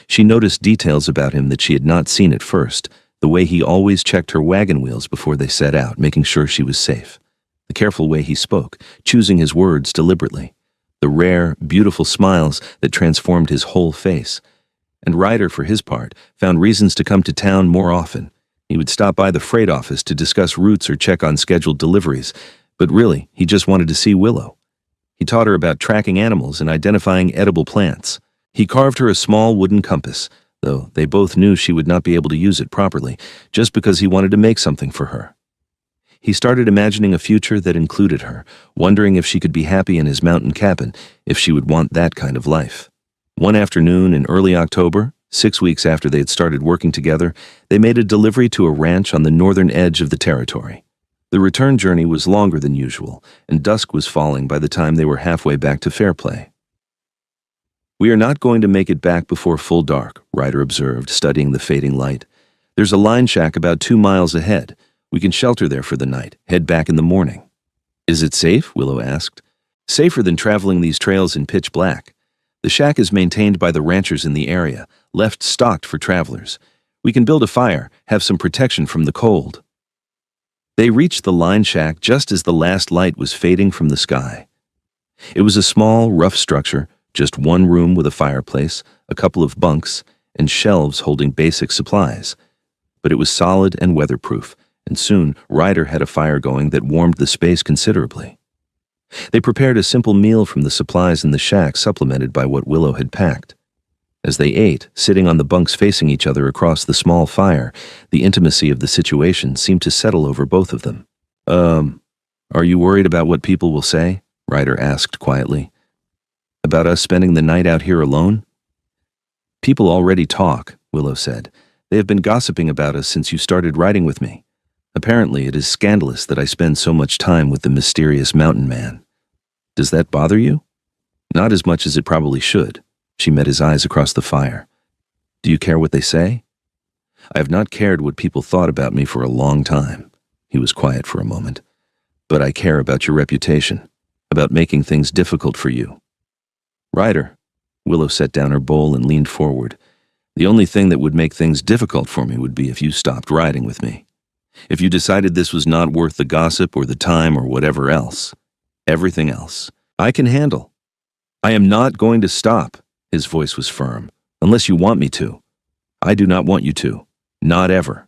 She noticed details about him that she had not seen at first, the way he always checked her wagon wheels before they set out, making sure she was safe. The careful way he spoke, choosing his words deliberately. The rare, beautiful smiles that transformed his whole face. And Ryder, for his part, found reasons to come to town more often. He would stop by the freight office to discuss routes or check on scheduled deliveries, but really, he just wanted to see Willow. He taught her about tracking animals and identifying edible plants. He carved her a small wooden compass, though they both knew she would not be able to use it properly, just because he wanted to make something for her. He started imagining a future that included her, wondering if she could be happy in his mountain cabin, if she would want that kind of life. One afternoon in early October, 6 weeks after they had started working together, they made a delivery to a ranch on the northern edge of the territory. The return journey was longer than usual, and dusk was falling by the time they were halfway back to Fairplay. "We are not going to make it back before full dark," Ryder observed, studying the fading light. "There's a line shack about 2 miles ahead. We can shelter there for the night, head back in the morning." "Is it safe?" Willow asked. "Safer than traveling these trails in pitch black. The shack is maintained by the ranchers in the area, left stocked for travelers. We can build a fire, have some protection from the cold." They reached the line shack just as the last light was fading from the sky. It was a small, rough structure, just one room with a fireplace, a couple of bunks, and shelves holding basic supplies. But it was solid and weatherproof, and soon Ryder had a fire going that warmed the space considerably. They prepared a simple meal from the supplies in the shack, supplemented by what Willow had packed. As they ate, sitting on the bunks facing each other across the small fire, the intimacy of the situation seemed to settle over both of them. Are you worried about what people will say?" Ryder asked quietly. "About us spending the night out here alone?" "People already talk," Willow said. "They have been gossiping about us since you started riding with me. Apparently, it is scandalous that I spend so much time with the mysterious mountain man. Does that bother you?" "Not as much as it probably should." She met his eyes across the fire. "Do you care what they say?" "I have not cared what people thought about me for a long time." He was quiet for a moment. "But I care about your reputation, about making things difficult for you." "Ryder." Willow set down her bowl and leaned forward. "The only thing that would make things difficult for me would be if you stopped riding with me. If you decided this was not worth the gossip or the time or whatever else. Everything else I can handle." "I am not going to stop." His voice was firm. "Unless you want me to. I do not want you to. Not ever."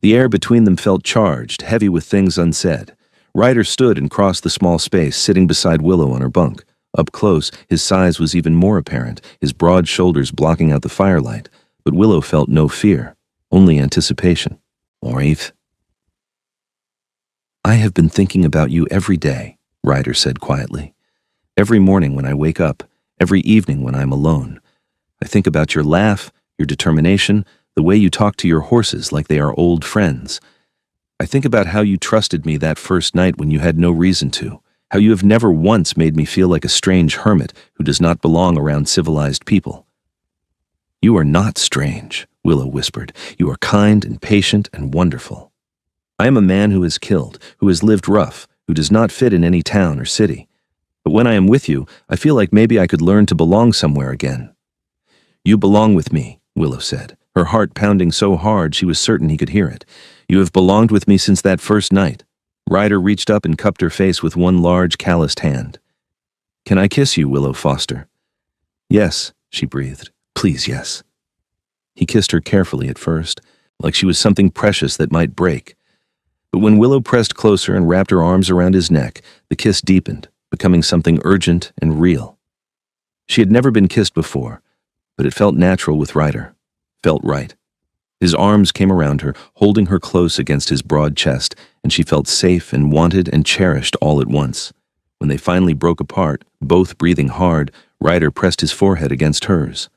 The air between them felt charged, heavy with things unsaid. Ryder stood and crossed the small space, sitting beside Willow on her bunk. Up close, his size was even more apparent, his broad shoulders blocking out the firelight. But Willow felt no fear, only anticipation. "Maurice." "I have been thinking about you every day," Ryder said quietly. "Every morning when I wake up, every evening when I'm alone. I think about your laugh, your determination, the way you talk to your horses like they are old friends. I think about how you trusted me that first night when you had no reason to, how you have never once made me feel like a strange hermit who does not belong around civilized people." "You are not strange," Willow whispered. "You are kind and patient and wonderful. I am a man who has killed, who has lived rough, who does not fit in any town or city. But when I am with you, I feel like maybe I could learn to belong somewhere again." "You belong with me," Willow said, her heart pounding so hard she was certain he could hear it. "You have belonged with me since that first night." Ryder reached up and cupped her face with one large, calloused hand. "Can I kiss you, Willow Foster?" "Yes," she breathed. "Please, yes." He kissed her carefully at first, like she was something precious that might break. But when Willow pressed closer and wrapped her arms around his neck, the kiss deepened, becoming something urgent and real. She had never been kissed before, but it felt natural with Ryder. Felt right. His arms came around her, holding her close against his broad chest, and she felt safe and wanted and cherished all at once. When they finally broke apart, both breathing hard, Ryder pressed his forehead against hers.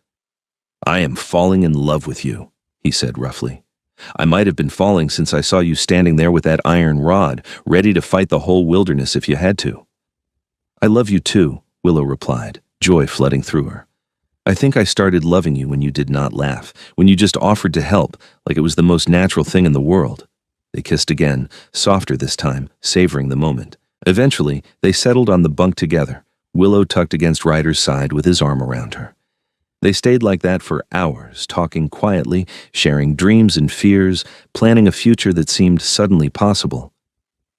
"I am falling in love with you," he said roughly. "I might have been falling since I saw you standing there with that iron rod, ready to fight the whole wilderness if you had to." "I love you too," Willow replied, joy flooding through her. "I think I started loving you when you did not laugh, when you just offered to help, like it was the most natural thing in the world." They kissed again, softer this time, savoring the moment. Eventually, they settled on the bunk together, Willow tucked against Ryder's side with his arm around her. They stayed like that for hours, talking quietly, sharing dreams and fears, planning a future that seemed suddenly possible.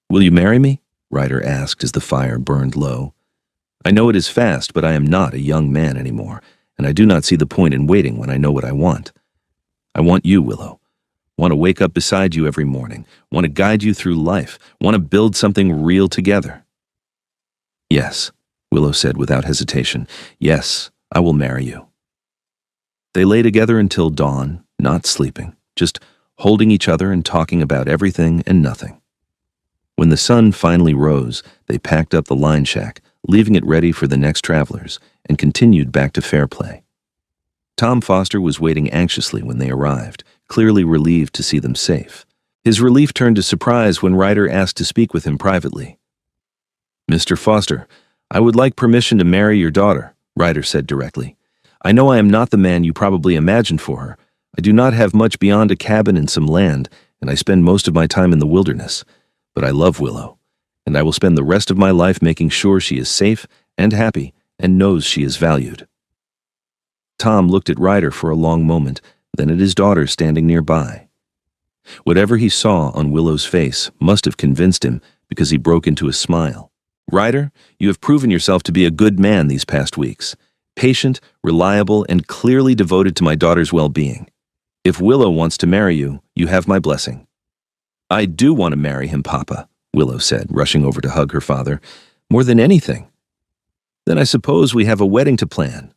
"Will you marry me?" Ryder asked as the fire burned low. "I know it is fast, but I am not a young man anymore, and I do not see the point in waiting when I know what I want. I want you, Willow. Want to wake up beside you every morning, want to guide you through life, want to build something real together." "Yes," Willow said without hesitation. "Yes, I will marry you." They lay together until dawn, not sleeping, just holding each other and talking about everything and nothing. When the sun finally rose, they packed up the line shack, leaving it ready for the next travelers, and continued back to Fairplay. Tom Foster was waiting anxiously when they arrived, clearly relieved to see them safe. His relief turned to surprise when Ryder asked to speak with him privately. "Mr. Foster, I would like permission to marry your daughter," Ryder said directly. "I know I am not the man you probably imagined for her. I do not have much beyond a cabin and some land, and I spend most of my time in the wilderness. But I love Willow, and I will spend the rest of my life making sure she is safe and happy and knows she is valued." Tom looked at Ryder for a long moment, then at his daughter standing nearby. Whatever he saw on Willow's face must have convinced him, because he broke into a smile. "Ryder, you have proven yourself to be a good man these past weeks. Patient, reliable, and clearly devoted to my daughter's well-being. If Willow wants to marry you, you have my blessing." "I do want to marry him, Papa," Willow said, rushing over to hug her father. "More than anything." "Then I suppose we have a wedding to plan."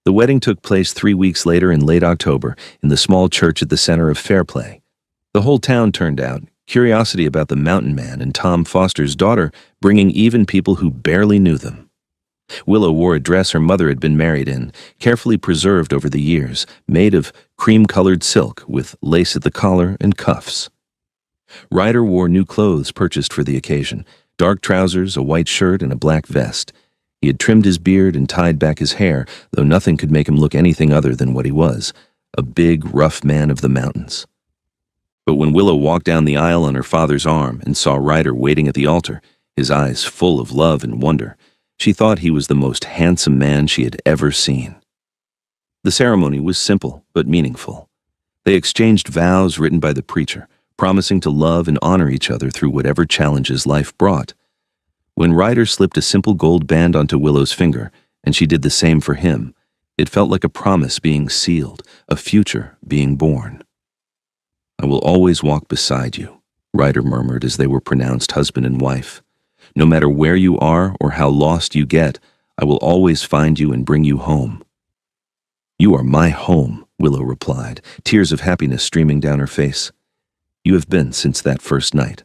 The wedding took place 3 weeks later in late October in the small church at the center of Fairplay. The whole town turned out, curiosity about the mountain man and Tom Foster's daughter bringing even people who barely knew them. Willow wore a dress her mother had been married in, carefully preserved over the years, made of cream-colored silk with lace at the collar and cuffs. Ryder wore new clothes purchased for the occasion, dark trousers, a white shirt, and a black vest. He had trimmed his beard and tied back his hair, though nothing could make him look anything other than what he was, a big, rough man of the mountains. But when Willow walked down the aisle on her father's arm and saw Ryder waiting at the altar, his eyes full of love and wonder, she thought he was the most handsome man she had ever seen. The ceremony was simple but meaningful. They exchanged vows written by the preacher, promising to love and honor each other through whatever challenges life brought. When Ryder slipped a simple gold band onto Willow's finger, and she did the same for him, it felt like a promise being sealed, a future being born. "I will always walk beside you," Ryder murmured as they were pronounced husband and wife. "No matter where you are or how lost you get, I will always find you and bring you home." "You are my home," Willow replied, tears of happiness streaming down her face. "You have been since that first night."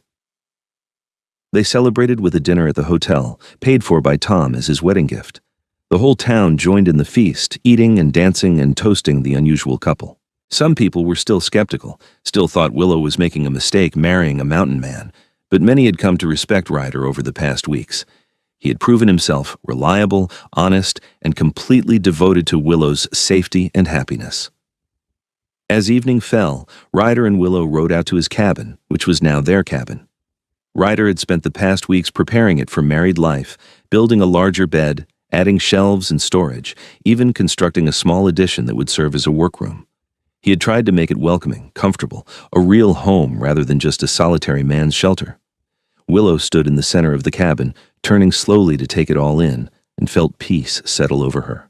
They celebrated with a dinner at the hotel, paid for by Tom as his wedding gift. The whole town joined in the feast, eating and dancing and toasting the unusual couple. Some people were still skeptical, still thought Willow was making a mistake marrying a mountain man, but many had come to respect Ryder over the past weeks. He had proven himself reliable, honest, and completely devoted to Willow's safety and happiness. As evening fell, Ryder and Willow rode out to his cabin, which was now their cabin. Ryder had spent the past weeks preparing it for married life, building a larger bed, adding shelves and storage, even constructing a small addition that would serve as a workroom. He had tried to make it welcoming, comfortable, a real home rather than just a solitary man's shelter. Willow stood in the center of the cabin, turning slowly to take it all in, and felt peace settle over her.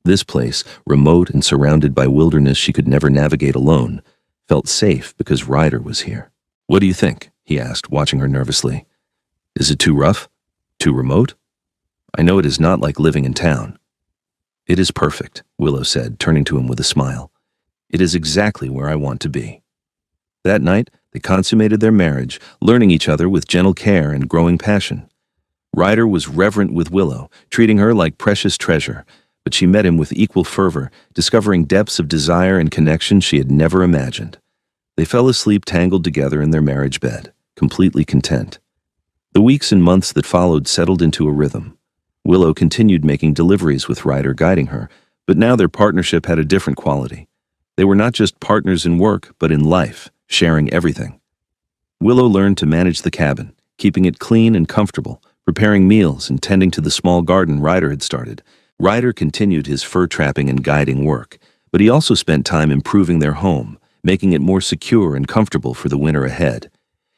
This place, remote and surrounded by wilderness she could never navigate alone, felt safe because Ryder was here. "What do you think?" he asked, watching her nervously. "Is it too rough? Too remote? I know it is not like living in town." "It is perfect," Willow said, turning to him with a smile. "It is exactly where I want to be." That night, they consummated their marriage, learning each other with gentle care and growing passion. Ryder was reverent with Willow, treating her like precious treasure, but she met him with equal fervor, discovering depths of desire and connection she had never imagined. They fell asleep tangled together in their marriage bed, completely content. The weeks and months that followed settled into a rhythm. Willow continued making deliveries with Ryder guiding her, but now their partnership had a different quality. They were not just partners in work, but in life, sharing everything. Willow learned to manage the cabin, keeping it clean and comfortable, preparing meals and tending to the small garden Ryder had started. Ryder continued his fur trapping and guiding work, but he also spent time improving their home, making it more secure and comfortable for the winter ahead.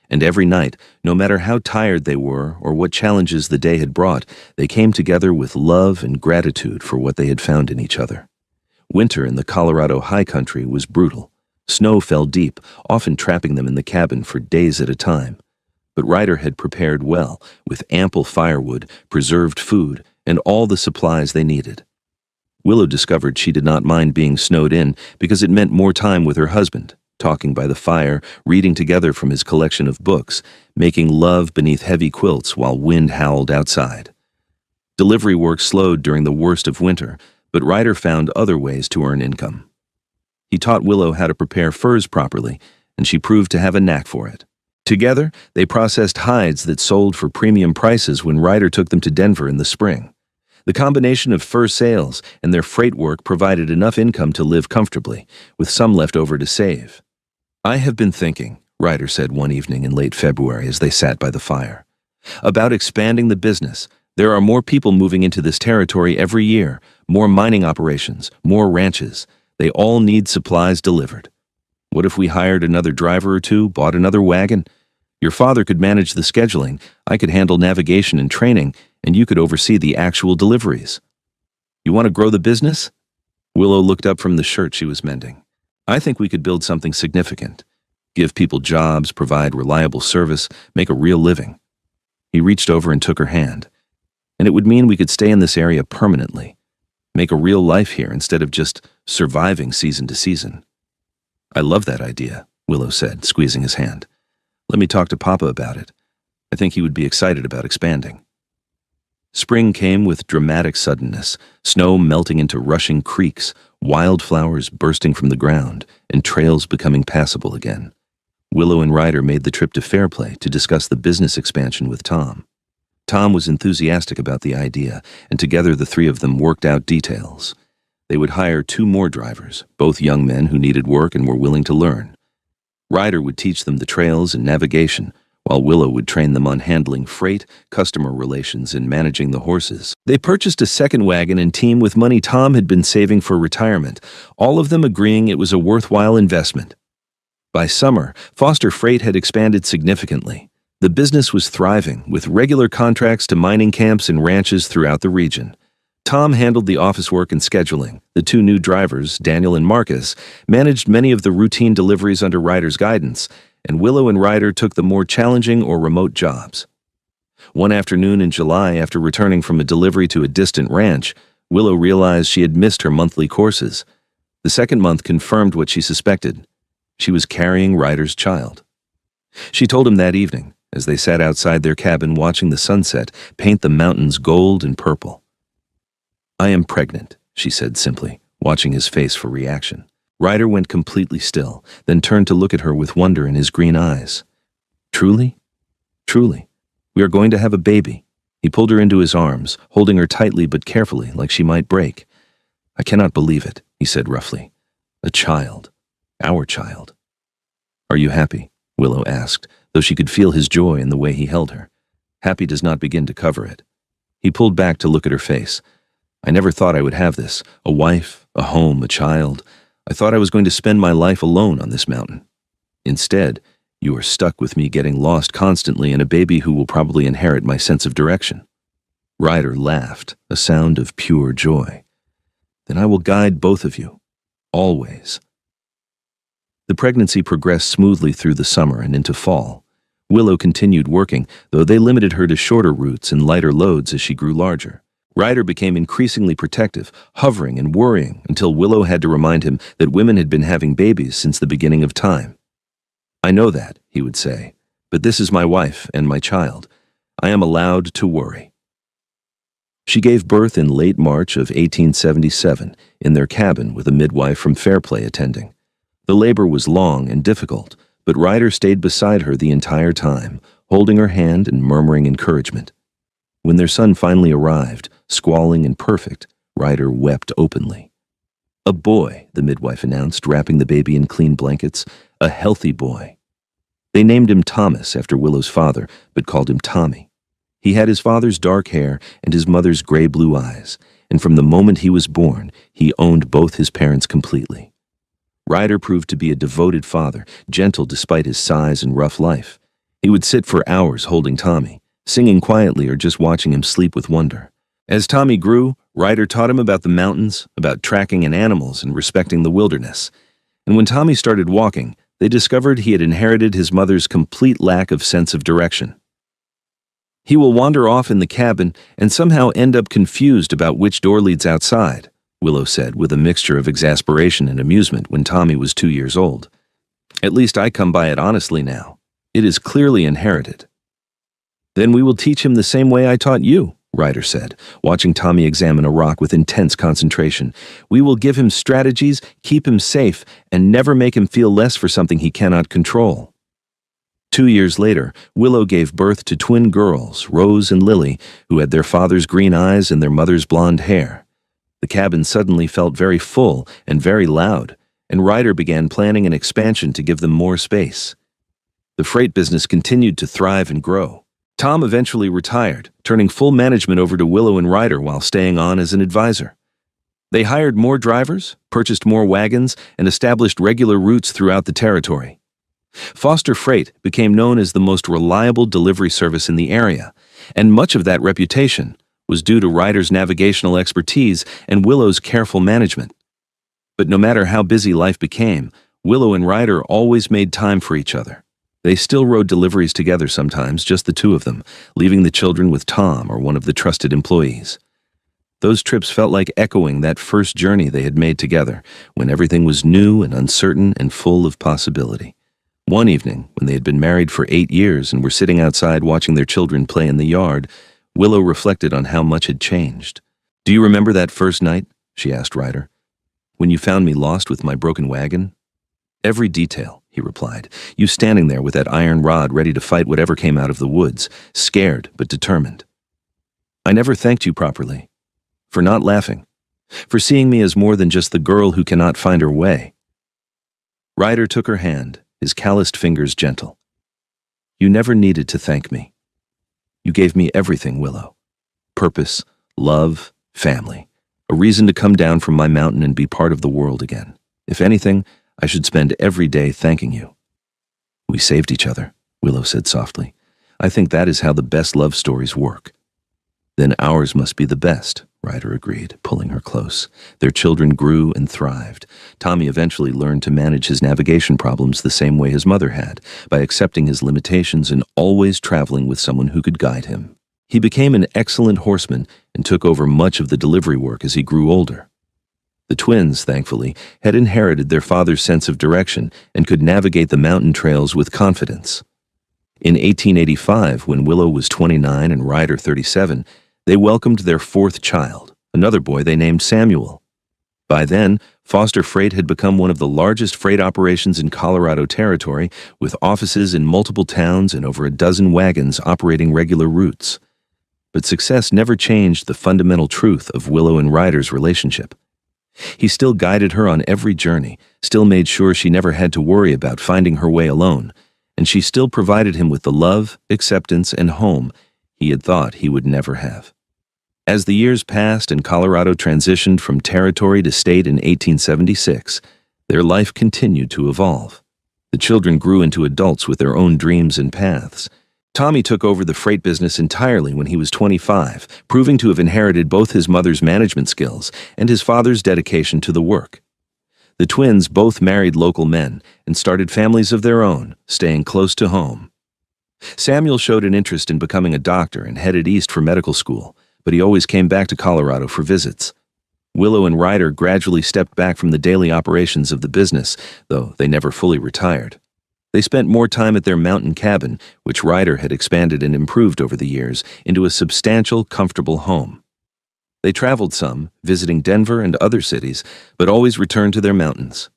And every night, no matter how tired they were or what challenges the day had brought, they came together with love and gratitude for what they had found in each other. Winter in the Colorado high country was brutal. Snow fell deep, often trapping them in the cabin for days at a time. But Ryder had prepared well, with ample firewood, preserved food, and all the supplies they needed. Willow discovered she did not mind being snowed in because it meant more time with her husband, talking by the fire, reading together from his collection of books, making love beneath heavy quilts while wind howled outside. Delivery work slowed during the worst of winter, but Ryder found other ways to earn income. He taught Willow how to prepare furs properly, and she proved to have a knack for it. Together, they processed hides that sold for premium prices when Ryder took them to Denver in the spring. The combination of fur sales and their freight work provided enough income to live comfortably, with some left over to save. "I have been thinking," Ryder said one evening in late February as they sat by the fire, "about expanding the business. There are more people moving into this territory every year, more mining operations, more ranches. They all need supplies delivered. What if we hired another driver or two, bought another wagon? Your father could manage the scheduling, I could handle navigation and training, and you could oversee the actual deliveries. You want to grow the business?" Willow looked up from the shirt she was mending. "I think we could build something significant. Give people jobs, provide reliable service, make a real living." He reached over and took her hand. "And it would mean we could stay in this area permanently, make a real life here instead of just surviving season to season." "I love that idea," Willow said, squeezing his hand. "Let me talk to Papa about it. I think he would be excited about expanding." Spring came with dramatic suddenness, snow melting into rushing creeks, wildflowers bursting from the ground, and trails becoming passable again. Willow and Ryder made the trip to Fairplay to discuss the business expansion with Tom. Tom was enthusiastic about the idea, and together the three of them worked out details. They would hire 2 more drivers, both young men who needed work and were willing to learn. Ryder would teach them the trails and navigation, while Willow would train them on handling freight, customer relations, and managing the horses. They purchased a second wagon and team with money Tom had been saving for retirement, all of them agreeing it was a worthwhile investment. By summer, Foster Freight had expanded significantly. The business was thriving, with regular contracts to mining camps and ranches throughout the region. Tom handled the office work and scheduling. The two new drivers, Daniel and Marcus, managed many of the routine deliveries under Ryder's guidance, and Willow and Ryder took the more challenging or remote jobs. One afternoon in July, after returning from a delivery to a distant ranch, Willow realized she had missed her monthly courses. The second month confirmed what she suspected. She was carrying Ryder's child. She told him that evening, as they sat outside their cabin watching the sunset paint the mountains gold and purple. "I am pregnant," she said simply, watching his face for reaction. Ryder went completely still, then turned to look at her with wonder in his green eyes. "Truly? Truly. We are going to have a baby." He pulled her into his arms, holding her tightly but carefully, like she might break. "I cannot believe it," he said roughly. "A child. Our child." "Are you happy?" Willow asked, though she could feel his joy in the way he held her. Happy does not begin to cover it. He pulled back to look at her face. "I never thought I would have this. A wife, a home, a child. I thought I was going to spend my life alone on this mountain. Instead, you are stuck with me getting lost constantly and a baby who will probably inherit my sense of direction." Ryder laughed, a sound of pure joy. "Then I will guide both of you. Always." The pregnancy progressed smoothly through the summer and into fall. Willow continued working, though they limited her to shorter routes and lighter loads as she grew larger. Ryder became increasingly protective, hovering and worrying until Willow had to remind him that women had been having babies since the beginning of time. "I know that," he would say, "but this is my wife and my child. I am allowed to worry." She gave birth in late March of 1877 in their cabin with a midwife from Fairplay attending. The labor was long and difficult, but Ryder stayed beside her the entire time, holding her hand and murmuring encouragement. When their son finally arrived, squalling and perfect, Ryder wept openly. "A boy," the midwife announced, wrapping the baby in clean blankets. "A healthy boy." They named him Thomas after Willow's father, but called him Tommy. He had his father's dark hair and his mother's gray-blue eyes, and from the moment he was born, he owned both his parents completely. Ryder proved to be a devoted father, gentle despite his size and rough life. He would sit for hours holding Tommy, singing quietly or just watching him sleep with wonder. As Tommy grew, Ryder taught him about the mountains, about tracking in animals and respecting the wilderness. And when Tommy started walking, they discovered he had inherited his mother's complete lack of sense of direction. "He will wander off in the cabin and somehow end up confused about which door leads outside," Willow said with a mixture of exasperation and amusement when Tommy was 2 years old. "At least I come by it honestly now. It is clearly inherited." "Then we will teach him the same way I taught you," Ryder said, watching Tommy examine a rock with intense concentration. "We will give him strategies, keep him safe, and never make him feel less for something he cannot control." 2 years later, Willow gave birth to twin girls, Rose and Lily, who had their father's green eyes and their mother's blonde hair. The cabin suddenly felt very full and very loud, and Ryder began planning an expansion to give them more space. The freight business continued to thrive and grow. Tom eventually retired, turning full management over to Willow and Ryder while staying on as an advisor. They hired more drivers, purchased more wagons, and established regular routes throughout the territory. Foster Freight became known as the most reliable delivery service in the area, and much of that reputation was due to Ryder's navigational expertise and Willow's careful management. But no matter how busy life became, Willow and Ryder always made time for each other. They still rode deliveries together sometimes, just the two of them, leaving the children with Tom or one of the trusted employees. Those trips felt like echoing that first journey they had made together, when everything was new and uncertain and full of possibility. One evening, when they had been married for 8 years and were sitting outside watching their children play in the yard, Willow reflected on how much had changed. "Do you remember that first night?" she asked Ryder. "When you found me lost with my broken wagon?" "Every detail," he replied. "You standing there with that iron rod ready to fight whatever came out of the woods, scared but determined. I never thanked you properly. For not laughing. For seeing me as more than just the girl who cannot find her way." Ryder took her hand, his calloused fingers gentle. You never needed to thank me. You gave me everything, Willow. Purpose, love, family. A reason to come down from my mountain and be part of the world again. If anything, I should spend every day thanking you. We saved each other, Willow said softly. I think that is how the best love stories work. Then ours must be the best, Ryder agreed, pulling her close. Their children grew and thrived. Tommy eventually learned to manage his navigation problems the same way his mother had, by accepting his limitations and always traveling with someone who could guide him. He became an excellent horseman and took over much of the delivery work as he grew older. The twins, thankfully, had inherited their father's sense of direction and could navigate the mountain trails with confidence. In 1885, when Willow was 29 and Ryder 37, they welcomed their fourth child, another boy they named Samuel. By then, Foster Freight had become one of the largest freight operations in Colorado Territory, with offices in multiple towns and over a dozen wagons operating regular routes. But success never changed the fundamental truth of Willow and Ryder's relationship. He still guided her on every journey, still made sure she never had to worry about finding her way alone, and she still provided him with the love, acceptance, and home he had thought he would never have. As the years passed and Colorado transitioned from territory to state in 1876, their life continued to evolve. The children grew into adults with their own dreams and paths. Tommy took over the freight business entirely when he was 25, proving to have inherited both his mother's management skills and his father's dedication to the work. The twins both married local men and started families of their own, staying close to home. Samuel showed an interest in becoming a doctor and headed east for medical school, but he always came back to Colorado for visits. Willow and Ryder gradually stepped back from the daily operations of the business, though they never fully retired. They spent more time at their mountain cabin, which Ryder had expanded and improved over the years into a substantial, comfortable home. They traveled some, visiting Denver and other cities, but always returned to their mountains.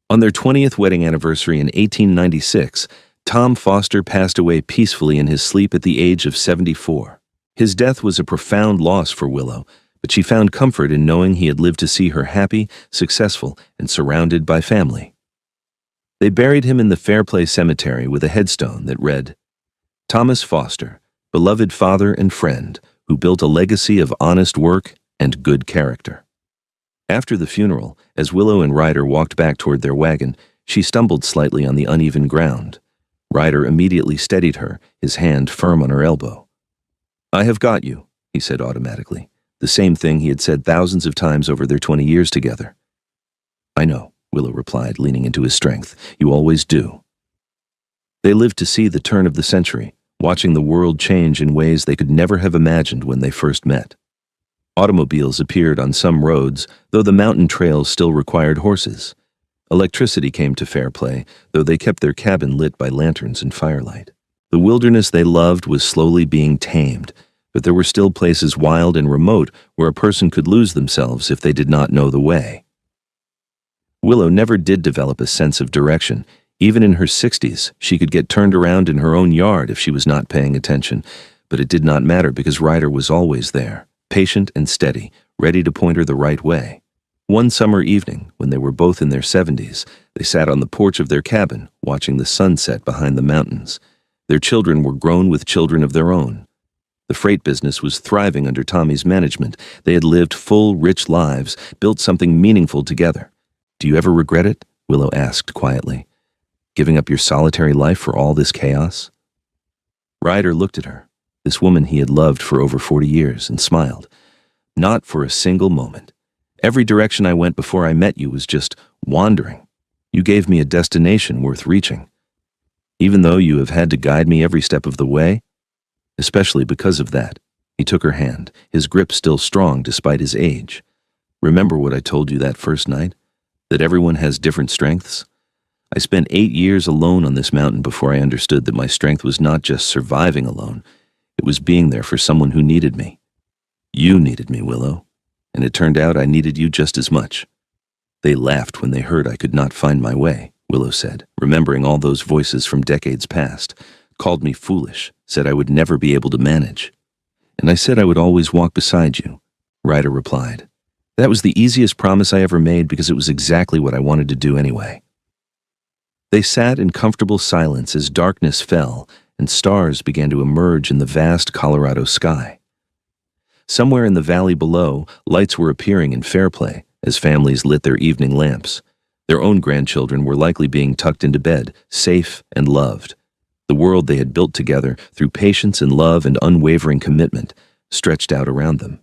On their 20th wedding anniversary in 1896, Tom Foster passed away peacefully in his sleep at the age of 74. His death was a profound loss for Willow, but she found comfort in knowing he had lived to see her happy, successful, and surrounded by family. They buried him in the Fairplay Cemetery with a headstone that read, Thomas Foster, beloved father and friend, who built a legacy of honest work and good character. After the funeral, as Willow and Ryder walked back toward their wagon, she stumbled slightly on the uneven ground. Ryder immediately steadied her, his hand firm on her elbow. I have got you, he said automatically, the same thing he had said thousands of times over their 20 years together. I know, Willow replied, leaning into his strength. You always do. They lived to see the turn of the century, watching the world change in ways they could never have imagined when they first met. Automobiles appeared on some roads, though the mountain trails still required horses. Electricity came to Fairplay, though they kept their cabin lit by lanterns and firelight. The wilderness they loved was slowly being tamed, but there were still places wild and remote where a person could lose themselves if they did not know the way. Willow never did develop a sense of direction. Even in her 60s, she could get turned around in her own yard if she was not paying attention, but it did not matter because Ryder was always there, patient and steady, ready to point her the right way. One summer evening, when they were both in their 70s, they sat on the porch of their cabin, watching the sunset behind the mountains. Their children were grown with children of their own. The freight business was thriving under Tommy's management. They had lived full, rich lives, built something meaningful together. Do you ever regret it? Willow asked quietly. Giving up your solitary life for all this chaos? Ryder looked at her, this woman he had loved for over 40 years, and smiled. Not for a single moment. Every direction I went before I met you was just wandering. You gave me a destination worth reaching. Even though you have had to guide me every step of the way, especially because of that. He took her hand, his grip still strong despite his age. Remember what I told you that first night? That everyone has different strengths? I spent 8 years alone on this mountain before I understood that my strength was not just surviving alone. It was being there for someone who needed me. You needed me, Willow, and it turned out I needed you just as much. They laughed when they heard I could not find my way, Willow said, remembering all those voices from decades past, called me foolish, said I would never be able to manage. And I said I would always walk beside you, Ryder replied. That was the easiest promise I ever made because it was exactly what I wanted to do anyway. They sat in comfortable silence as darkness fell and stars began to emerge in the vast Colorado sky. Somewhere in the valley below, lights were appearing in Fairplay as families lit their evening lamps. Their own grandchildren were likely being tucked into bed, safe and loved. The world they had built together through patience and love and unwavering commitment stretched out around them.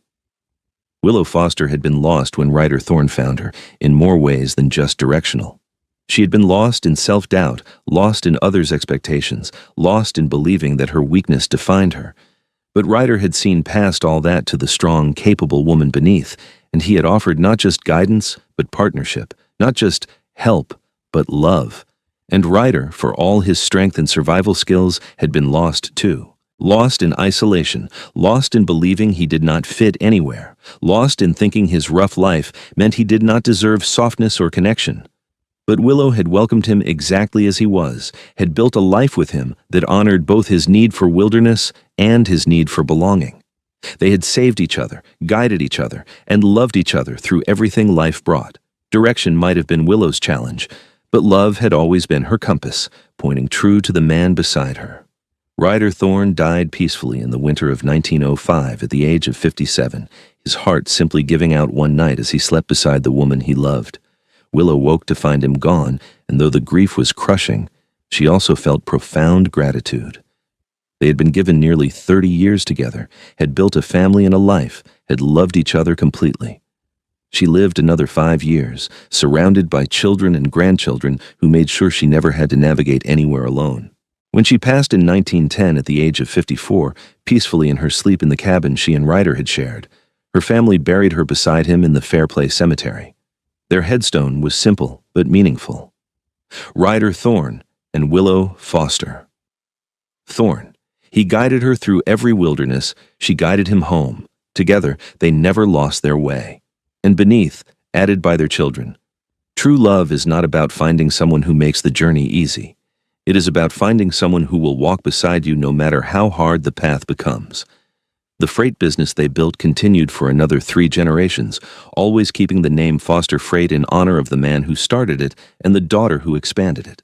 Willow Foster had been lost when Ryder Thorne found her, in more ways than just directional. She had been lost in self-doubt, lost in others' expectations, lost in believing that her weakness defined her. But Ryder had seen past all that to the strong, capable woman beneath, and he had offered not just guidance, but partnership, not just help, but love. And Ryder, for all his strength and survival skills, had been lost too. Lost in isolation, lost in believing he did not fit anywhere, lost in thinking his rough life meant he did not deserve softness or connection. But Willow had welcomed him exactly as he was, had built a life with him that honored both his need for wilderness and his need for belonging. They had saved each other, guided each other, and loved each other through everything life brought. Direction might have been Willow's challenge, but love had always been her compass, pointing true to the man beside her. Ryder Thorne died peacefully in the winter of 1905 at the age of 57, his heart simply giving out one night as he slept beside the woman he loved. Willow woke to find him gone, and though the grief was crushing, she also felt profound gratitude. They had been given nearly 30 years together, had built a family and a life, had loved each other completely. She lived another 5 years, surrounded by children and grandchildren who made sure she never had to navigate anywhere alone. When she passed in 1910 at the age of 54, peacefully in her sleep in the cabin she and Ryder had shared, her family buried her beside him in the Fairplay Cemetery. Their headstone was simple but meaningful. Ryder Thorne and Willow Foster. Thorne. He guided her through every wilderness, she guided him home. Together, they never lost their way. And beneath, added by their children. True love is not about finding someone who makes the journey easy. It is about finding someone who will walk beside you no matter how hard the path becomes. The freight business they built continued for another 3 generations, always keeping the name Foster Freight in honor of the man who started it and the daughter who expanded it.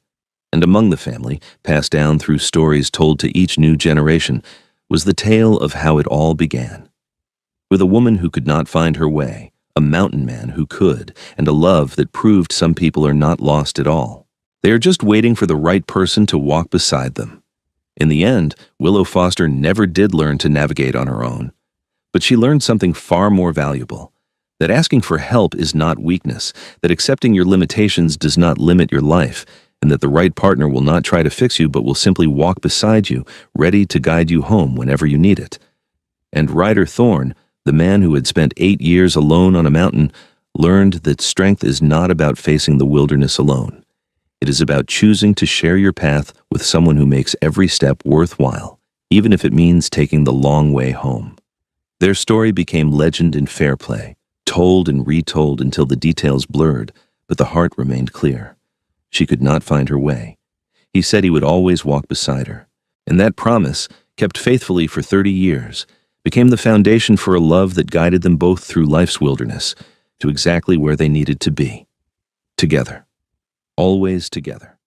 And among the family, passed down through stories told to each new generation, was the tale of how it all began. With a woman who could not find her way, a mountain man who could, and a love that proved some people are not lost at all. They are just waiting for the right person to walk beside them. In the end, Willow Foster never did learn to navigate on her own. But she learned something far more valuable, that asking for help is not weakness, that accepting your limitations does not limit your life, and that the right partner will not try to fix you but will simply walk beside you, ready to guide you home whenever you need it. And Ryder Thorne, the man who had spent 8 years alone on a mountain, learned that strength is not about facing the wilderness alone. It is about choosing to share your path with someone who makes every step worthwhile, even if it means taking the long way home. Their story became legend in Fairplay, told and retold until the details blurred, but the heart remained clear. She could not find her way. He said he would always walk beside her, and that promise, kept faithfully for 30 years, became the foundation for a love that guided them both through life's wilderness to exactly where they needed to be. Together. Always together.